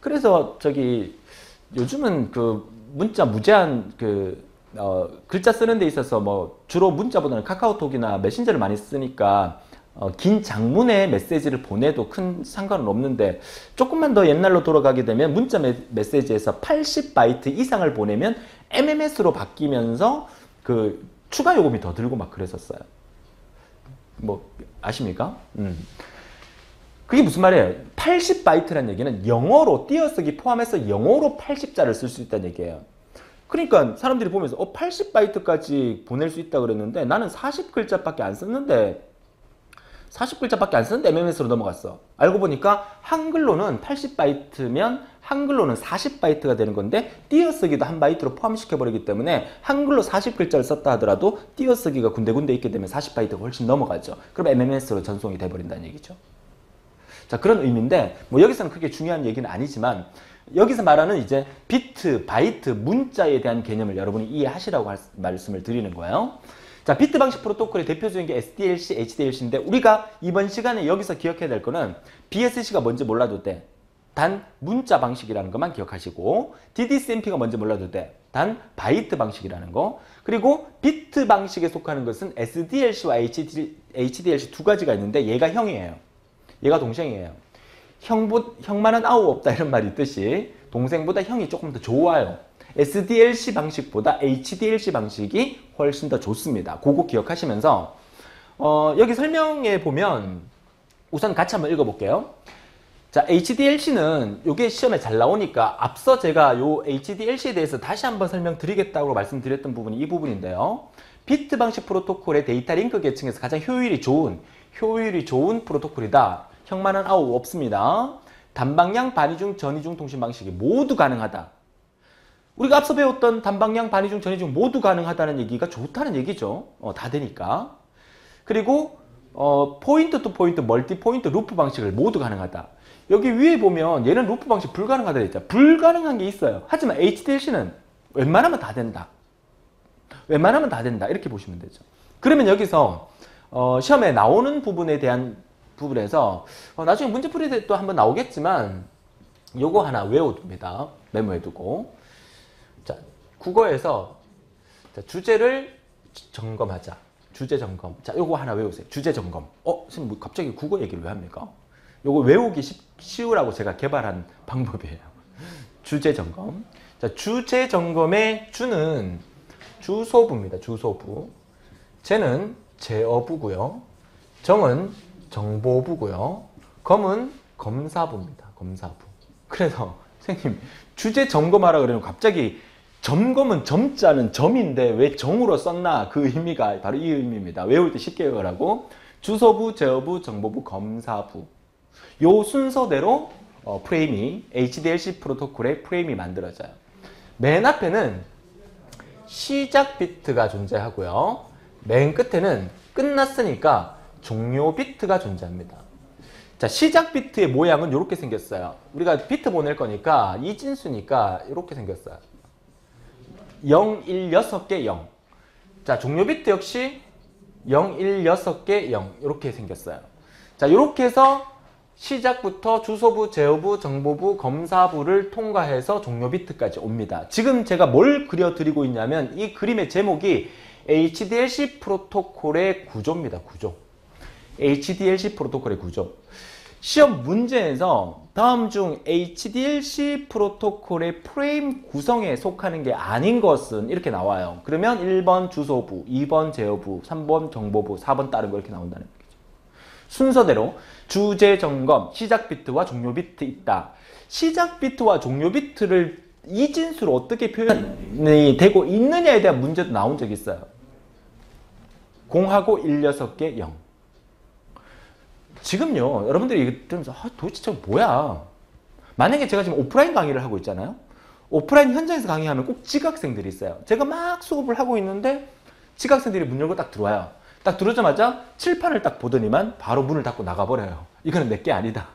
그래서 요즘은 그 문자 무제한 글자 쓰는 데 있어서 뭐 주로 문자보다는 카카오톡이나 메신저를 많이 쓰니까 긴 장문의 메시지를 보내도 큰 상관은 없는데 조금만 더 옛날로 돌아가게 되면 문자 메시지에서 80바이트 이상을 보내면 MMS로 바뀌면서 그 추가 요금이 더 들고 막 그랬었어요. 뭐 아십니까? 그게 무슨 말이에요? 80바이트라는 얘기는 영어로 띄어쓰기 포함해서 영어로 80자를 쓸 수 있다는 얘기예요. 그러니까 사람들이 보면서 80바이트까지 보낼 수 있다 그랬는데 나는 40글자밖에 안 썼는데 40글자밖에 안 쓰는데 MMS로 넘어갔어. 알고 보니까 한글로는 80바이트면 한글로는 40바이트가 되는 건데 띄어쓰기도 한 바이트로 포함시켜버리기 때문에 한글로 40글자를 썼다 하더라도 띄어쓰기가 군데군데 있게 되면 40바이트가 훨씬 넘어가죠. 그럼 MMS로 전송이 돼버린다는 얘기죠. 자, 그런 의미인데 뭐 여기서는 크게 중요한 얘기는 아니지만 여기서 말하는 이제 비트, 바이트, 문자에 대한 개념을 여러분이 이해하시라고 말씀을 드리는 거예요. 자, 비트 방식 프로토콜의 대표적인 게 SDLC, HDLC인데 우리가 이번 시간에 여기서 기억해야 될 거는 BSC가 뭔지 몰라도 돼. 단 문자 방식이라는 것만 기억하시고 DDCMP가 뭔지 몰라도 돼. 단 바이트 방식이라는 거. 그리고 비트 방식에 속하는 것은 SDLC와 HDLC 두 가지가 있는데 얘가 형이에요. 얘가 동생이에요. 형만한 아우 없다 이런 말이 있듯이 동생보다 형이 조금 더 좋아요. SDLC 방식보다 HDLC 방식이 훨씬 더 좋습니다. 그거 기억하시면서 여기 설명에 보면 우선 같이 한번 읽어볼게요. 자, HDLC는 이게 시험에 잘 나오니까 앞서 제가 요 HDLC에 대해서 다시 한번 설명드리겠다고 말씀드렸던 부분이 이 부분인데요. 비트 방식 프로토콜의 데이터 링크 계층에서 가장 효율이 좋은 프로토콜이다. 형만한 아우 없습니다. 단방향, 반이중, 전이중 통신 방식이 모두 가능하다. 우리가 앞서 배웠던 단방향, 반이중, 전이중 모두 가능하다는 얘기가 좋다는 얘기죠. 다 되니까. 그리고 포인트 투 포인트, 멀티 포인트, 루프 방식을 모두 가능하다. 여기 위에 보면 얘는 루프 방식 불가능하다 했죠. 불가능한 게 있어요. 하지만 HDLC는 웬만하면 다 된다. 웬만하면 다 된다. 이렇게 보시면 되죠. 그러면 여기서 시험에 나오는 부분에 대한 부분에서 나중에 문제 풀이 때 또 한번 나오겠지만 요거 하나 외워둡니다. 메모해두고. 자, 국어에서 자, 주제를 점검하자. 주제 점검. 자, 요거 하나 외우세요. 주제 점검. 선생님 갑자기 국어 얘기를 왜 합니까? 요거 외우기 쉬우라고 제가 개발한 방법이에요. 주제 점검. 자, 주제 점검의 주는 주소부입니다. 주소부. 제는 제어부고요. 정은 정보부고요. 검은 검사부입니다. 검사부. 그래서 선생님 주제 점검하라 그러면 갑자기 점검은 점자는 점인데 왜 정으로 썼나? 그 의미가 바로 이 의미입니다. 외울 때 쉽게 외우라고. 주소부, 제어부, 정보부, 검사부. 요 순서대로 프레임이 HDLC 프로토콜의 프레임이 만들어져요. 맨 앞에는 시작 비트가 존재하고요. 맨 끝에는 끝났으니까 종료 비트가 존재합니다. 자, 시작 비트의 모양은 이렇게 생겼어요. 우리가 비트 보낼 거니까 이진수니까 이렇게 생겼어요. 0, 1, 6개 0. 자, 종료 비트 역시 0, 1, 6개 0 이렇게 생겼어요. 자, 이렇게 해서 시작부터 주소부, 제어부, 정보부, 검사부를 통과해서 종료 비트까지 옵니다. 지금 제가 뭘 그려드리고 있냐면 이 그림의 제목이 HDLC 프로토콜의 구조입니다. 구조. HDLC 프로토콜의 구조. 시험 문제에서 다음 중 HDLC 프로토콜의 프레임 구성에 속하는 게 아닌 것은 이렇게 나와요. 그러면 1번 주소부, 2번 제어부, 3번 정보부, 4번 다른 거 이렇게 나온다는 거죠. 순서대로 주제 점검, 시작 비트와 종료 비트 있다. 시작 비트와 종료 비트를 이진수로 어떻게 표현이 되고 있느냐에 대한 문제도 나온 적이 있어요. 0하고 1, 6개 0. 지금요, 여러분들이 이거 들으면서 도대체 저 뭐야? 만약에 제가 지금 오프라인 강의를 하고 있잖아요. 오프라인 현장에서 강의하면 꼭 지각생들이 있어요. 제가 막 수업을 하고 있는데 지각생들이 문 열고 딱 들어와요. 딱 들어오자마자 칠판을 딱 보더니만 바로 문을 닫고 나가버려요. 이거는 내게 아니다.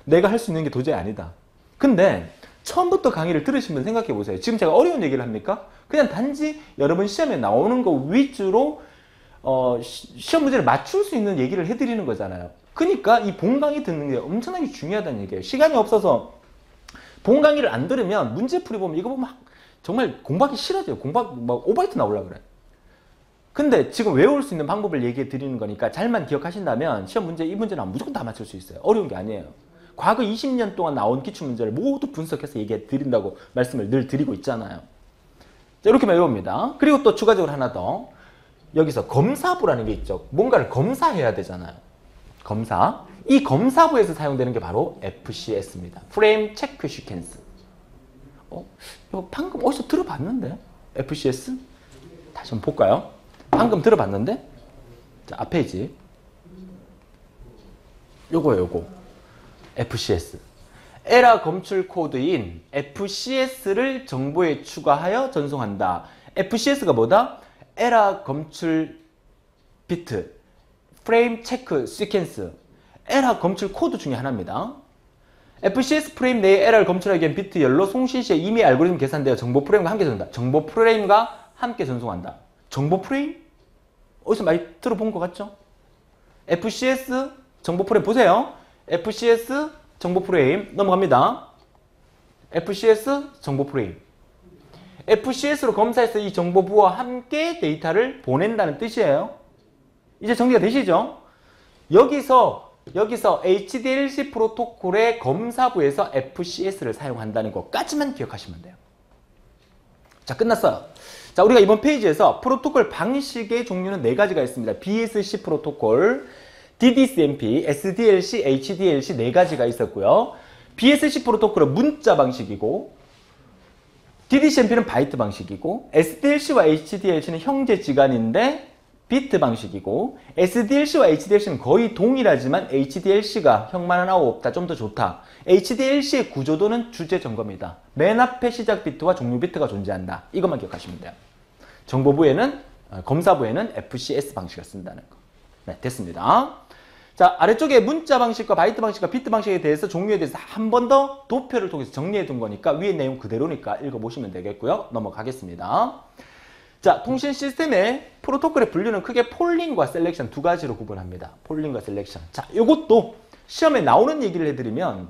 내가 할 수 있는 게 도저히 아니다. 근데 처음부터 강의를 들으시면 생각해 보세요. 지금 제가 어려운 얘기를 합니까? 그냥 단지 여러분 시험에 나오는 거 위주로 시험 문제를 맞출 수 있는 얘기를 해드리는 거잖아요. 그러니까 이 본 강의 듣는 게 엄청나게 중요하다는 얘기예요. 시간이 없어서 본 강의를 안 들으면 문제 풀이 보면 이거 보면 막 정말 공부하기 싫어져요. 막 오바이트 나오려고 그래. 근데 지금 외울 수 있는 방법을 얘기해 드리는 거니까 잘만 기억하신다면 시험 문제, 이 문제는 무조건 다 맞출 수 있어요. 어려운 게 아니에요. 과거 20년 동안 나온 기출문제를 모두 분석해서 얘기해 드린다고 말씀을 늘 드리고 있잖아요. 자, 이렇게만 외웁니다. 그리고 또 추가적으로 하나 더. 여기서 검사부라는 게 있죠. 뭔가를 검사해야 되잖아요. 검사. 이 검사부에서 사용되는 게 바로 FCS입니다. 프레임 체크 시퀀스. 이거 방금 어디서 들어봤는데? FCS? 다시 한번 볼까요? 방금 들어봤는데? 자, 앞페이지. 요거예요, 요거. FCS. 에라 검출 코드인 FCS를 정보에 추가하여 전송한다. FCS가 뭐다? 에라 검출 비트, 프레임 체크 시퀀스, 에라 검출 코드 중에 하나입니다. FCS 프레임 내에 에라를 검출하기 위한 비트 열로 송신 시에 이미 알고리즘 계산되어 정보 프레임과 함께 전송한다. 정보 프레임과 함께 전송한다. 정보 프레임? 어디서 많이 들어본 것 같죠? FCS 정보 프레임 보세요. FCS 정보 프레임 넘어갑니다. FCS 정보 프레임. FCS로 검사해서 이 정보부와 함께 데이터를 보낸다는 뜻이에요. 이제 정리가 되시죠? 여기서 HDLC 프로토콜의 검사부에서 FCS를 사용한다는 것까지만 기억하시면 돼요. 자, 끝났어요. 자, 우리가 이번 페이지에서 프로토콜 방식의 종류는 4가지가 있습니다. BSC 프로토콜, DDCMP, SDLC, HDLC 4가지가 있었고요. BSC 프로토콜은 문자 방식이고, DDCMP는 바이트 방식이고, SDLC와 HDLC는 형제지간인데 비트 방식이고, SDLC와 HDLC는 거의 동일하지만 HDLC가 형만 하나 없다, 좀 더 좋다. HDLC의 구조도는 주제 점검이다. 맨 앞에 시작 비트와 종료 비트가 존재한다. 이것만 기억하시면 돼요. 정보부에는, 검사부에는 FCS 방식을 쓴다는 거. 네, 됐습니다. 자, 아래쪽에 문자 방식과 바이트 방식과 비트 방식에 대해서 종류에 대해서 한 번 더 도표를 통해서 정리해 둔 거니까 위에 내용 그대로니까 읽어보시면 되겠고요. 넘어가겠습니다. 자, 통신 시스템의 프로토콜의 분류는 크게 폴링과 셀렉션 2가지로 구분합니다. 폴링과 셀렉션. 자, 이것도 시험에 나오는 얘기를 해드리면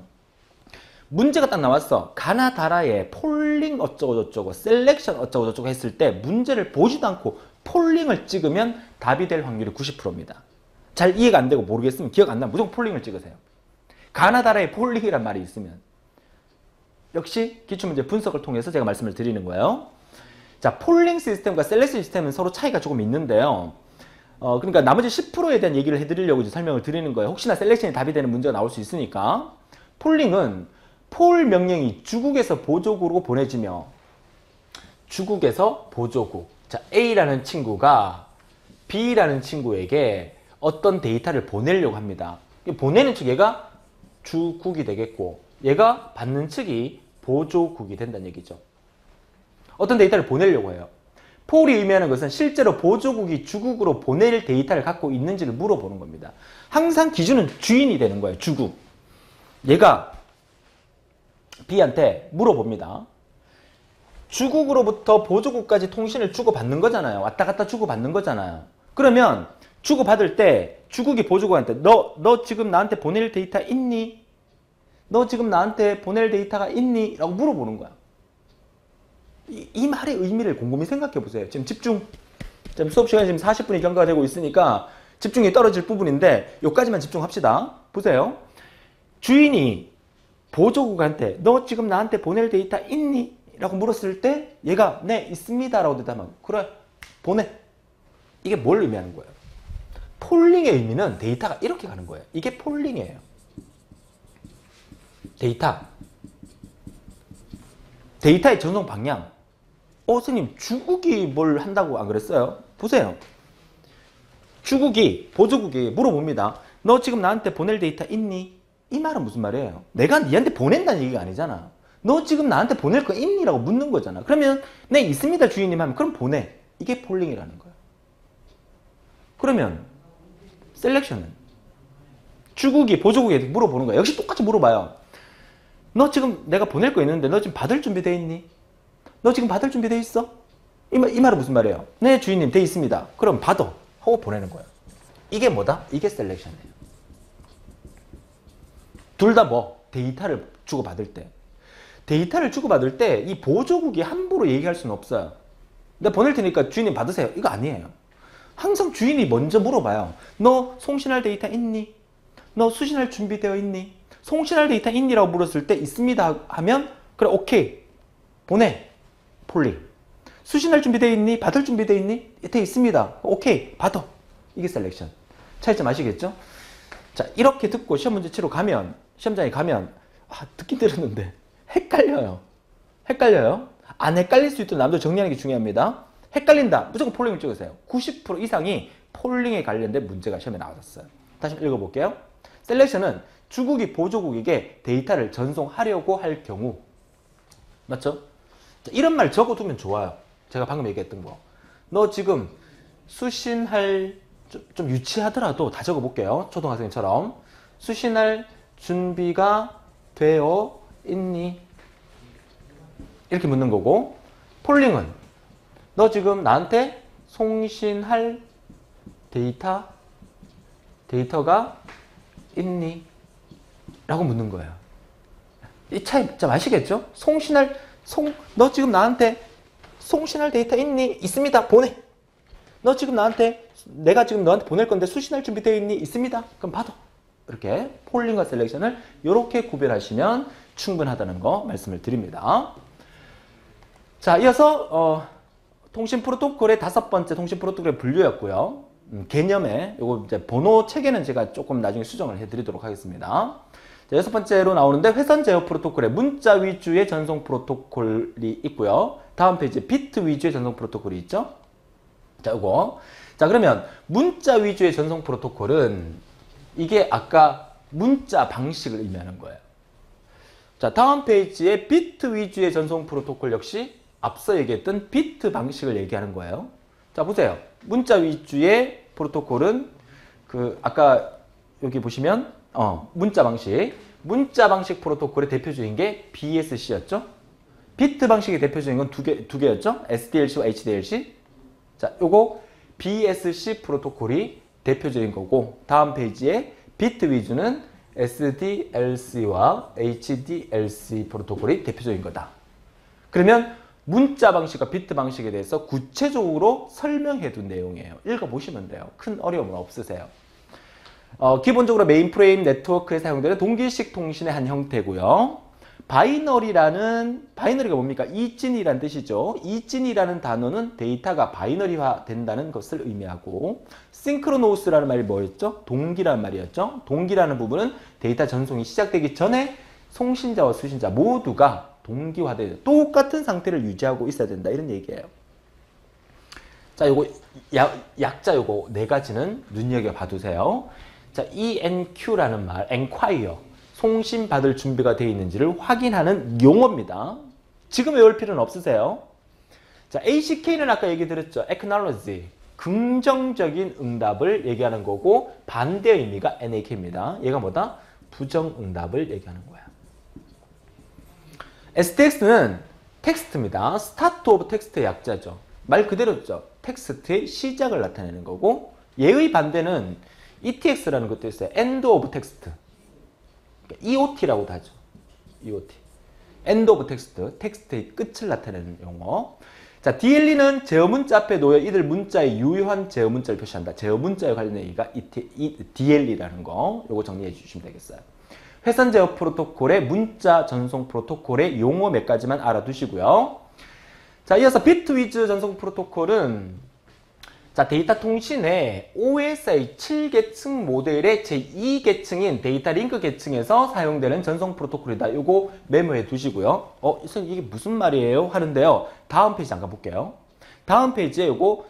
문제가 딱 나왔어. 가나다라에 폴링 어쩌고저쩌고 셀렉션 어쩌고저쩌고 했을 때 문제를 보지도 않고 폴링을 찍으면 답이 될 확률이 90%입니다. 잘 이해가 안 되고 모르겠으면 기억 안 나면 무조건 폴링을 찍으세요. 가나다라에 폴링이란 말이 있으면 역시 기출문제 분석을 통해서 제가 말씀을 드리는 거예요. 자, 폴링 시스템과 셀렉션 시스템은 서로 차이가 조금 있는데요. 그러니까 나머지 10%에 대한 얘기를 해드리려고 이제 설명을 드리는 거예요. 혹시나 셀렉션이 답이 되는 문제가 나올 수 있으니까. 폴링은 폴 명령이 주국에서 보조국으로 보내지며 주국에서 보조국. 자, A라는 친구가 B라는 친구에게 어떤 데이터를 보내려고 합니다. 보내는 측 얘가 주국이 되겠고 얘가 받는 측이 보조국이 된다는 얘기죠. 어떤 데이터를 보내려고 해요. 폴이 의미하는 것은 실제로 보조국이 주국으로 보낼 데이터를 갖고 있는지를 물어보는 겁니다. 항상 기준은 주인이 되는 거예요. 주국. 얘가 B한테 물어봅니다. 주국으로부터 보조국까지 통신을 주고받는 거잖아요. 왔다 갔다 주고받는 거잖아요. 그러면 주고받을 때 주국이 보조국한테 너 지금 나한테 보낼 데이터 있니? 너 지금 나한테 보낼 데이터가 있니? 라고 물어보는 거야. 이 말의 의미를 곰곰이 생각해 보세요. 지금 집중. 지금 수업 시간이 지금 40분이 경과가 되고 있으니까 집중이 떨어질 부분인데 여기까지만 집중합시다. 보세요. 주인이 보조국한테 너 지금 나한테 보낼 데이터 있니? 라고 물었을 때 얘가 네 있습니다 라고 대답하면 그래 보내. 이게 뭘 의미하는 거예요? 폴링의 의미는 데이터가 이렇게 가는 거예요. 이게 폴링이에요. 데이터의 전송 방향. 선생님 주국이 뭘 한다고 안 그랬어요? 보세요. 주국이 보조국이 물어봅니다. 너 지금 나한테 보낼 데이터 있니? 이 말은 무슨 말이에요? 내가 니한테 보낸다는 얘기가 아니잖아. 너 지금 나한테 보낼 거 있니? 라고 묻는 거잖아. 그러면 네 있습니다 주인님 하면 그럼 보내. 이게 폴링이라는 거야. 그러면 셀렉션은 주국이 보조국에게 물어보는 거야. 역시 똑같이 물어봐요. 너 지금 내가 보낼 거 있는데 너 지금 받을 준비돼 있니? 너 지금 받을 준비돼 있어? 이 말은 무슨 말이에요? 네 주인님 돼 있습니다. 그럼 받아 하고 보내는 거야. 이게 뭐다? 이게 셀렉션이에요. 둘 다 뭐? 데이터를 주고받을 때. 데이터를 주고받을 때 이 보조국이 함부로 얘기할 수는 없어요. 내가 보낼 테니까 주인님 받으세요. 이거 아니에요. 항상 주인이 먼저 물어봐요. 너 송신할 데이터 있니? 너 수신할 준비되어 있니? 송신할 데이터 있니라고 물었을 때 있습니다 하면 그래 오케이 보내. 폴링. 수신할 준비되어 있니? 받을 준비되어 있니? 돼 있습니다. 오케이 받아. 이게 셀렉션. 차이점 아시겠죠? 자 이렇게 듣고 시험 문제 치러 가면 시험장에 가면 듣긴 들었는데 헷갈려요. 안 헷갈릴 수 있도록 남도 정리하는 게 중요합니다. 헷갈린다. 무조건 폴링을 찍으세요. 90% 이상이 폴링에 관련된 문제가 시험에 나왔어요. 다시 읽어볼게요. 셀렉션은 주국이 보조국에게 데이터를 전송하려고 할 경우. 맞죠? 자, 이런 말 적어두면 좋아요. 제가 방금 얘기했던 거. 너 지금 수신할 좀 유치하더라도 다 적어볼게요. 초등학생처럼. 수신할 준비가 되어 있니? 이렇게 묻는 거고, 폴링은 너 지금 나한테 송신할 데이터가 있니? 라고 묻는 거예요. 이 차이 좀 아시겠죠? 너 지금 나한테 송신할 데이터 있니? 있습니다. 보내. 너 지금 내가 지금 너한테 보낼 건데 수신할 준비되어 있니? 있습니다. 그럼 받아. 이렇게 폴링과 셀렉션을 이렇게 구별하시면 충분하다는 거 말씀을 드립니다. 자, 이어서 통신 프로토콜의 5번째 통신 프로토콜의 분류였고요. 개념에 요거 이제 번호 체계는 제가 조금 나중에 수정을 해드리도록 하겠습니다. 자, 6번째로 나오는데 회선 제어 프로토콜에 문자 위주의 전송 프로토콜이 있고요. 다음 페이지에 비트 위주의 전송 프로토콜이 있죠. 자, 요거. 자, 그러면 문자 위주의 전송 프로토콜은 이게 아까 문자 방식을 의미하는 거예요. 자, 다음 페이지에 비트 위주의 전송 프로토콜 역시 앞서 얘기했던 비트 방식을 얘기하는 거예요. 자, 보세요. 문자 위주의 프로토콜은 아까 여기 보시면 문자 방식 프로토콜의 대표적인 게 BSC였죠. 비트 방식의 대표적인 건 두 개였죠. SDLC와 HDLC. 자, 요거 BSC 프로토콜이 대표적인 거고, 다음 페이지에 비트 위주는 SDLC와 HDLC 프로토콜이 대표적인 거다. 그러면 문자 방식과 비트 방식에 대해서 구체적으로 설명해 둔 내용이에요. 읽어보시면 돼요. 큰 어려움은 없으세요. 기본적으로 메인프레임 네트워크에 사용되는 동기식 통신의 한 형태고요. 바이너리가 뭡니까? 이진이라는 뜻이죠. 이진이라는 단어는 데이터가 바이너리화 된다는 것을 의미하고, 싱크로노스라는 말이 뭐였죠? 동기라는 말이었죠. 동기라는 부분은 데이터 전송이 시작되기 전에 송신자와 수신자 모두가 동기화되는 똑같은 상태를 유지하고 있어야 된다, 이런 얘기예요. 자, 요거 약자 요거 4가지는 눈여겨봐 두세요. 자, ENQ라는 말, enquire, 송신받을 준비가 되어 있는지를 확인하는 용어입니다. 지금 외울 필요는 없으세요. 자, ACK는 아까 얘기 드렸죠. acknowledge, 긍정적인 응답을 얘기하는 거고, 반대 의미가 NAK입니다. 얘가 뭐다? 부정응답을 얘기하는 거야. STX는 텍스트입니다. 스타트 오브 텍스트의 약자죠. 말 그대로죠. 텍스트의 시작을 나타내는 거고, 얘의 반대는 ETX라는 것도 있어요. End of Text. EOT라고도 하죠. EOT. End of Text. 텍스트의 끝을 나타내는 용어. 자, DLE는 제어 문자 앞에 놓여 이들 문자의 유효한 제어 문자를 표시한다. 제어 문자에 관련된 얘기가 DLE라는 거. 요거 정리해 주시면 되겠어요. 회선 제어 프로토콜의 문자 전송 프로토콜의 용어 몇 가지만 알아두시고요. 자, 이어서 비트 위즈 전송 프로토콜은 자, 데이터 통신의 OSI 7계층 모델의 제2계층인 데이터 링크 계층에서 사용되는 전송 프로토콜이다. 요거 메모해 두시고요. 선생님 이게 무슨 말이에요? 하는데요. 다음 페이지 잠깐 볼게요. 다음 페이지에 요거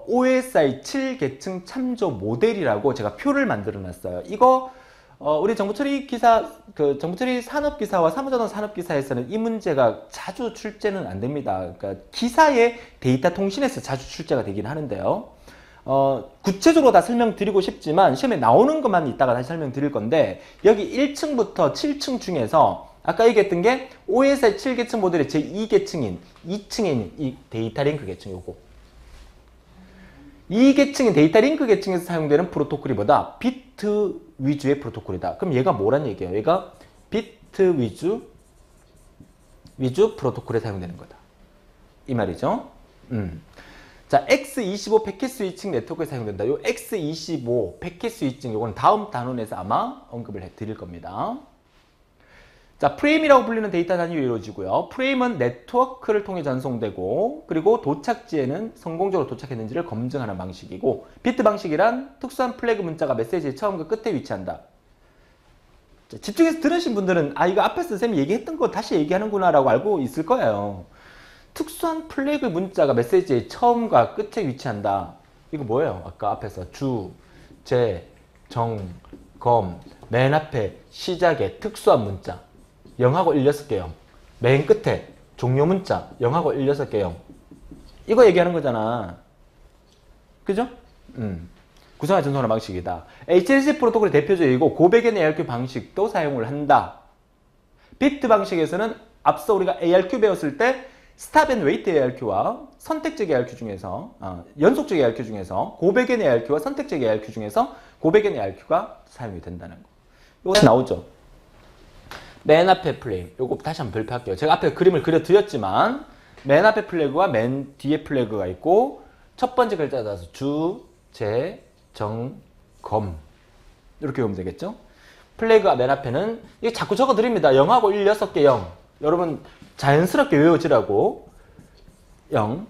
OSI 7계층 참조 모델이라고 제가 표를 만들어 놨어요. 이거 우리 정보처리 기사, 정보처리 산업기사와 사무자동 산업기사에서는 이 문제가 자주 출제는 안 됩니다. 그러니까 기사의 데이터 통신에서 자주 출제가 되긴 하는데요. 구체적으로 다 설명드리고 싶지만 시험에 나오는 것만 이따가 다시 설명드릴 건데, 여기 1층부터 7층 중에서 아까 얘기했던 게 OSI 7계층 모델의 제2계층인 2층에 있는 이 데이터 링크 계층 요거. 이 계층인 데이터 링크 계층에서 사용되는 프로토콜이 뭐다? 비트 위주의 프로토콜이다. 그럼 얘가 뭐란 얘기예요? 얘가 비트 위주 프로토콜에 사용되는 거다. 이 말이죠. 자, X25 패킷 스위칭 네트워크에 사용된다. 요 X25 패킷 스위칭 요거는 다음 단원에서 아마 언급을 해드릴 겁니다. 자, 프레임이라고 불리는 데이터 단위로 이루어지고요. 프레임은 네트워크를 통해 전송되고, 그리고 도착지에는 성공적으로 도착했는지를 검증하는 방식이고, 비트 방식이란 특수한 플래그 문자가 메시지의 처음과 끝에 위치한다. 자, 집중해서 들으신 분들은 이거 앞에서 선생님이 얘기했던 거 다시 얘기하는구나 라고 알고 있을 거예요. 특수한 플래그 문자가 메시지의 처음과 끝에 위치한다. 이거 뭐예요? 아까 앞에서 주, 제, 정, 검, 맨 앞에 시작에 특수한 문자 0하고 1, 6개 0. 맨 끝에 종료 문자 0하고 1, 6개 0. 이거 얘기하는 거잖아. 그죠? 구성화 전송하는 방식이다. HLC 프로토콜의 대표적이고 고백앤 ARQ 방식도 사용을 한다. 비트 방식에서는 앞서 우리가 ARQ 배웠을 때 스탑 앤 웨이트 ARQ와 선택적 ARQ 중에서 연속적 ARQ 중에서 고백앤 ARQ와 선택적 ARQ 중에서 고백앤 ARQ가 사용이 된다는 거. 이거 나오죠. 맨 앞에 플레임, 요거 다시 한번 발표할게요. 제가 앞에 그림을 그려드렸지만 맨 앞에 플래그와 맨 뒤에 플래그가 있고, 첫 번째 글자에 따라서 주, 제, 정, 검 이렇게 보면 되겠죠. 플래그가 맨 앞에는 이게 자꾸 적어드립니다. 0하고 1, 6개 0. 여러분 자연스럽게 외워지라고. 0.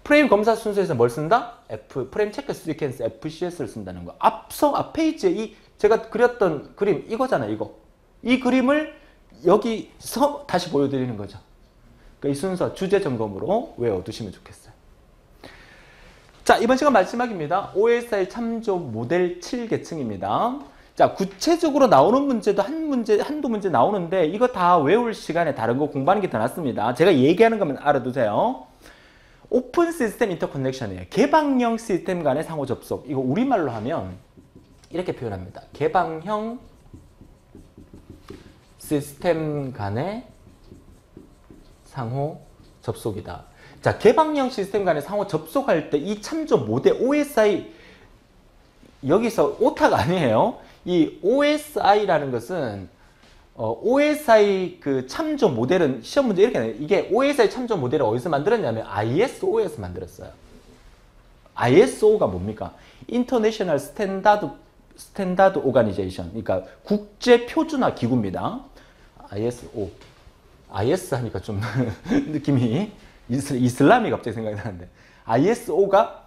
프레임 검사 순서에서 뭘 쓴다? F, 프레임 체크 시퀀스 FCS를 쓴다는 거. 앞 페이지에 제가 그렸던 그림 이거잖아요. 이거. 이 그림을 여기서 다시 보여드리는 거죠. 그러니까 이 순서 주제 점검으로 외워두시면 좋겠어요. 자, 이번 시간 마지막입니다. OSI 참조 모델 7계층입니다. 자, 구체적으로 나오는 문제도 한두 문제 나오는데 이거 다 외울 시간에 다른 거 공부하는 게 더 낫습니다. 제가 얘기하는 것만 알아두세요. 오픈 시스템 인터커넥션이에요. 개방형 시스템 간의 상호 접속. 이거 우리말로 하면 이렇게 표현합니다. 개방형 시스템 간의 상호 접속이다. 자, 개방형 시스템 간의 상호 접속할 때 이 참조 모델 OSI, 여기서 오타가 아니에요. 이 OSI라는 것은 OSI 그 참조 모델은 시험 문제 이렇게 나요. 이게 OSI 참조 모델을 어디서 만들었냐면 ISO에서 만들었어요. ISO가 뭡니까? International Standard Organization. 그러니까 국제 표준화 기구입니다. ISO. IS 하니까 좀 느낌이 이슬람이 갑자기 생각이 나는데, ISO가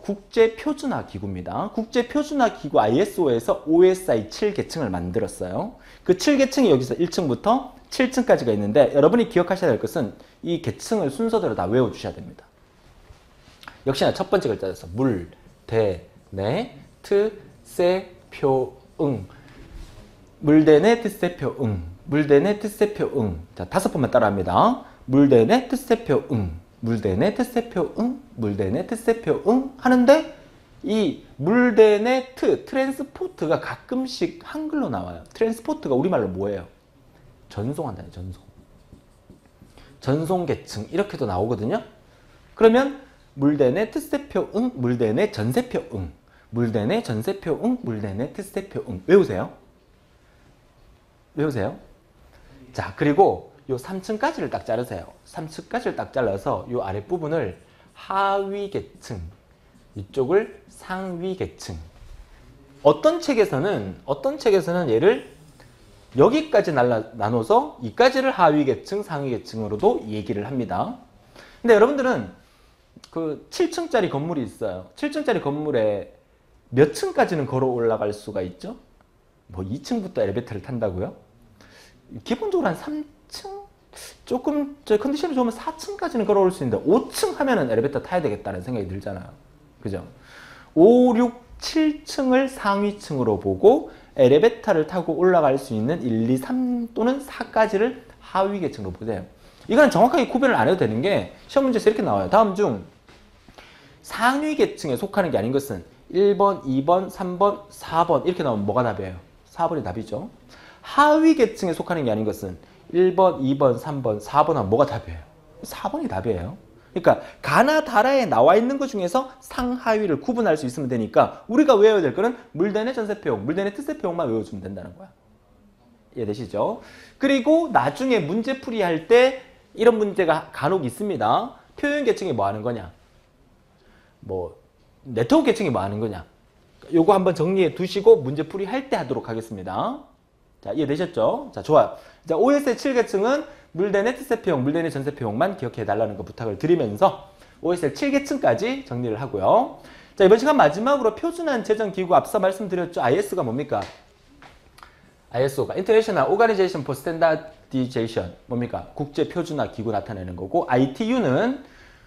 국제 표준화 기구입니다. 국제 표준화 기구 ISO에서 OSI 7계층을 만들었어요. 그 7계층이 여기서 1층부터 7층까지가 있는데, 여러분이 기억하셔야 될 것은 이 계층을 순서대로 다 외워주셔야 됩니다. 역시나 첫 번째 글자에서 물, 대, 내, 트, 세, 표, 응. 물대내, 트세표, 응. 물대내, 트세표, 응. 자, 5번만 따라합니다. 물대내, 트세표, 응. 물대내, 트세표, 응. 물대내, 트세표, 응. 하는데 이 물대내 트랜스포트가 가끔씩 한글로 나와요. 트랜스포트가 우리말로 뭐예요? 전송한다요, 전송. 전송계층 이렇게도 나오거든요. 그러면 물대내 특세표 응, 물대내 전세표 응, 물대내 전세표 응, 물대내 특세표 응. 외우세요. 외우세요. 자, 그리고 요 3층까지를 딱 자르세요. 3층까지를 딱 잘라서 요 아랫부분을 하위계층, 이쪽을 상위계층. 어떤 책에서는 얘를 여기까지 나눠서 이까지를 하위계층, 상위계층으로도 얘기를 합니다. 근데 여러분들은 그 7층짜리 건물이 있어요. 7층짜리 건물에 몇 층까지는 걸어 올라갈 수가 있죠? 뭐 2층부터 엘리베이터를 탄다고요? 기본적으로 한 3층? 조금 컨디션이 좋으면 4층까지는 걸어올 수 있는데 5층 하면은 엘리베이터 타야 되겠다는 생각이 들잖아요. 그죠? 5, 6, 7층을 상위층으로 보고 엘리베이터를 타고 올라갈 수 있는 1, 2, 3 또는 4까지를 하위계층으로 보세요. 이건 정확하게 구별을 안 해도 되는 게 시험 문제에서 이렇게 나와요. 다음 중 상위계층에 속하는 게 아닌 것은 1번, 2번, 3번, 4번 이렇게 나오면 뭐가 답이에요? 4번이 답이죠. 하위계층에 속하는 게 아닌 것은 1번, 2번, 3번, 4번 하면 뭐가 답이에요? 4번이 답이에요. 그러니까 가나다라에 나와 있는 것 중에서 상하위를 구분할 수 있으면 되니까 우리가 외워야 될 거는 물대내 전세표용, 물대내 특세표용만 외워주면 된다는 거야. 이해되시죠? 그리고 나중에 문제풀이 할 때 이런 문제가 간혹 있습니다. 표현계층이 뭐 하는 거냐? 뭐 네트워크 계층이 뭐 하는 거냐? 요거 한번 정리해 두시고 문제풀이 할 때 하도록 하겠습니다. 자, 이해되셨죠? 자, 좋아요. 자, OS의 7계층은 물대내 특세표용, 물대내 전세표용만 기억해 달라는 거 부탁을 드리면서 OSL 7계층까지 정리를 하고요. 자, 이번 시간 마지막으로 표준화 재정기구 앞서 말씀드렸죠. IS가 뭡니까? ISO가 International Organization for Standardization 뭡니까? 국제표준화 기구 나타내는 거고 ITU는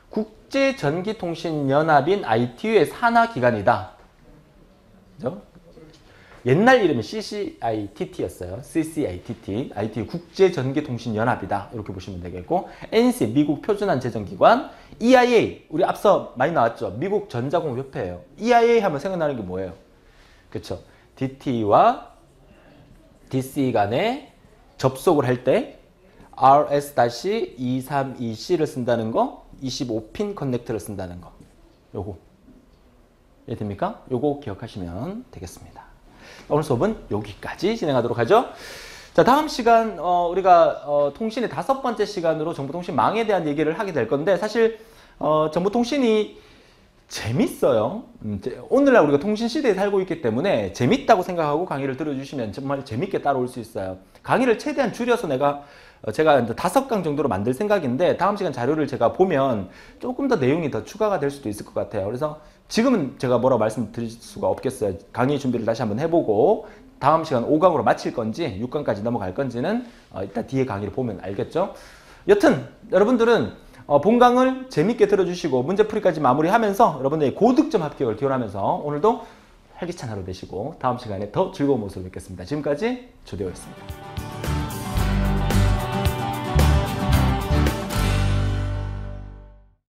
국제전기통신연합인 ITU의 산하기관이다. 그죠? 옛날 이름이 CCITT였어요. CCITT, ITU 국제전기통신연합이다. 이렇게 보시면 되겠고 NC, 미국 표준안제정기관, EIA, 우리 앞서 많이 나왔죠. 미국 전자공업협회예요. EIA 하면 생각나는 게 뭐예요? 그렇죠. DT와 DC 간에 접속을 할 때 RS-232C를 쓴다는 거, 25핀 커넥터를 쓴다는 거. 요거. 이해됩니까? 요거 기억하시면 되겠습니다. 오늘 수업은 여기까지 진행하도록 하죠. 자, 다음 시간 우리가 통신의 5번째 시간으로 정보통신망에 대한 얘기를 하게 될 건데 사실 정보통신이 재밌어요. 오늘날 우리가 통신시대에 살고 있기 때문에 재밌다고 생각하고 강의를 들어주시면 정말 재밌게 따라올 수 있어요. 강의를 최대한 줄여서 제가 5강 정도로 만들 생각인데 다음 시간 자료를 제가 보면 조금 더 내용이 더 추가가 될 수도 있을 것 같아요. 그래서 지금은 제가 뭐라고 말씀드릴 수가 없겠어요. 강의 준비를 다시 한번 해보고 다음 시간 5강으로 마칠 건지 6강까지 넘어갈 건지는 이따 뒤에 강의를 보면 알겠죠. 여튼 여러분들은 본강을 재밌게 들어주시고 문제풀이까지 마무리하면서 여러분들의 고득점 합격을 기원하면서 오늘도 활기찬 하루 되시고 다음 시간에 더 즐거운 모습을 뵙겠습니다. 지금까지 조대호였습니다.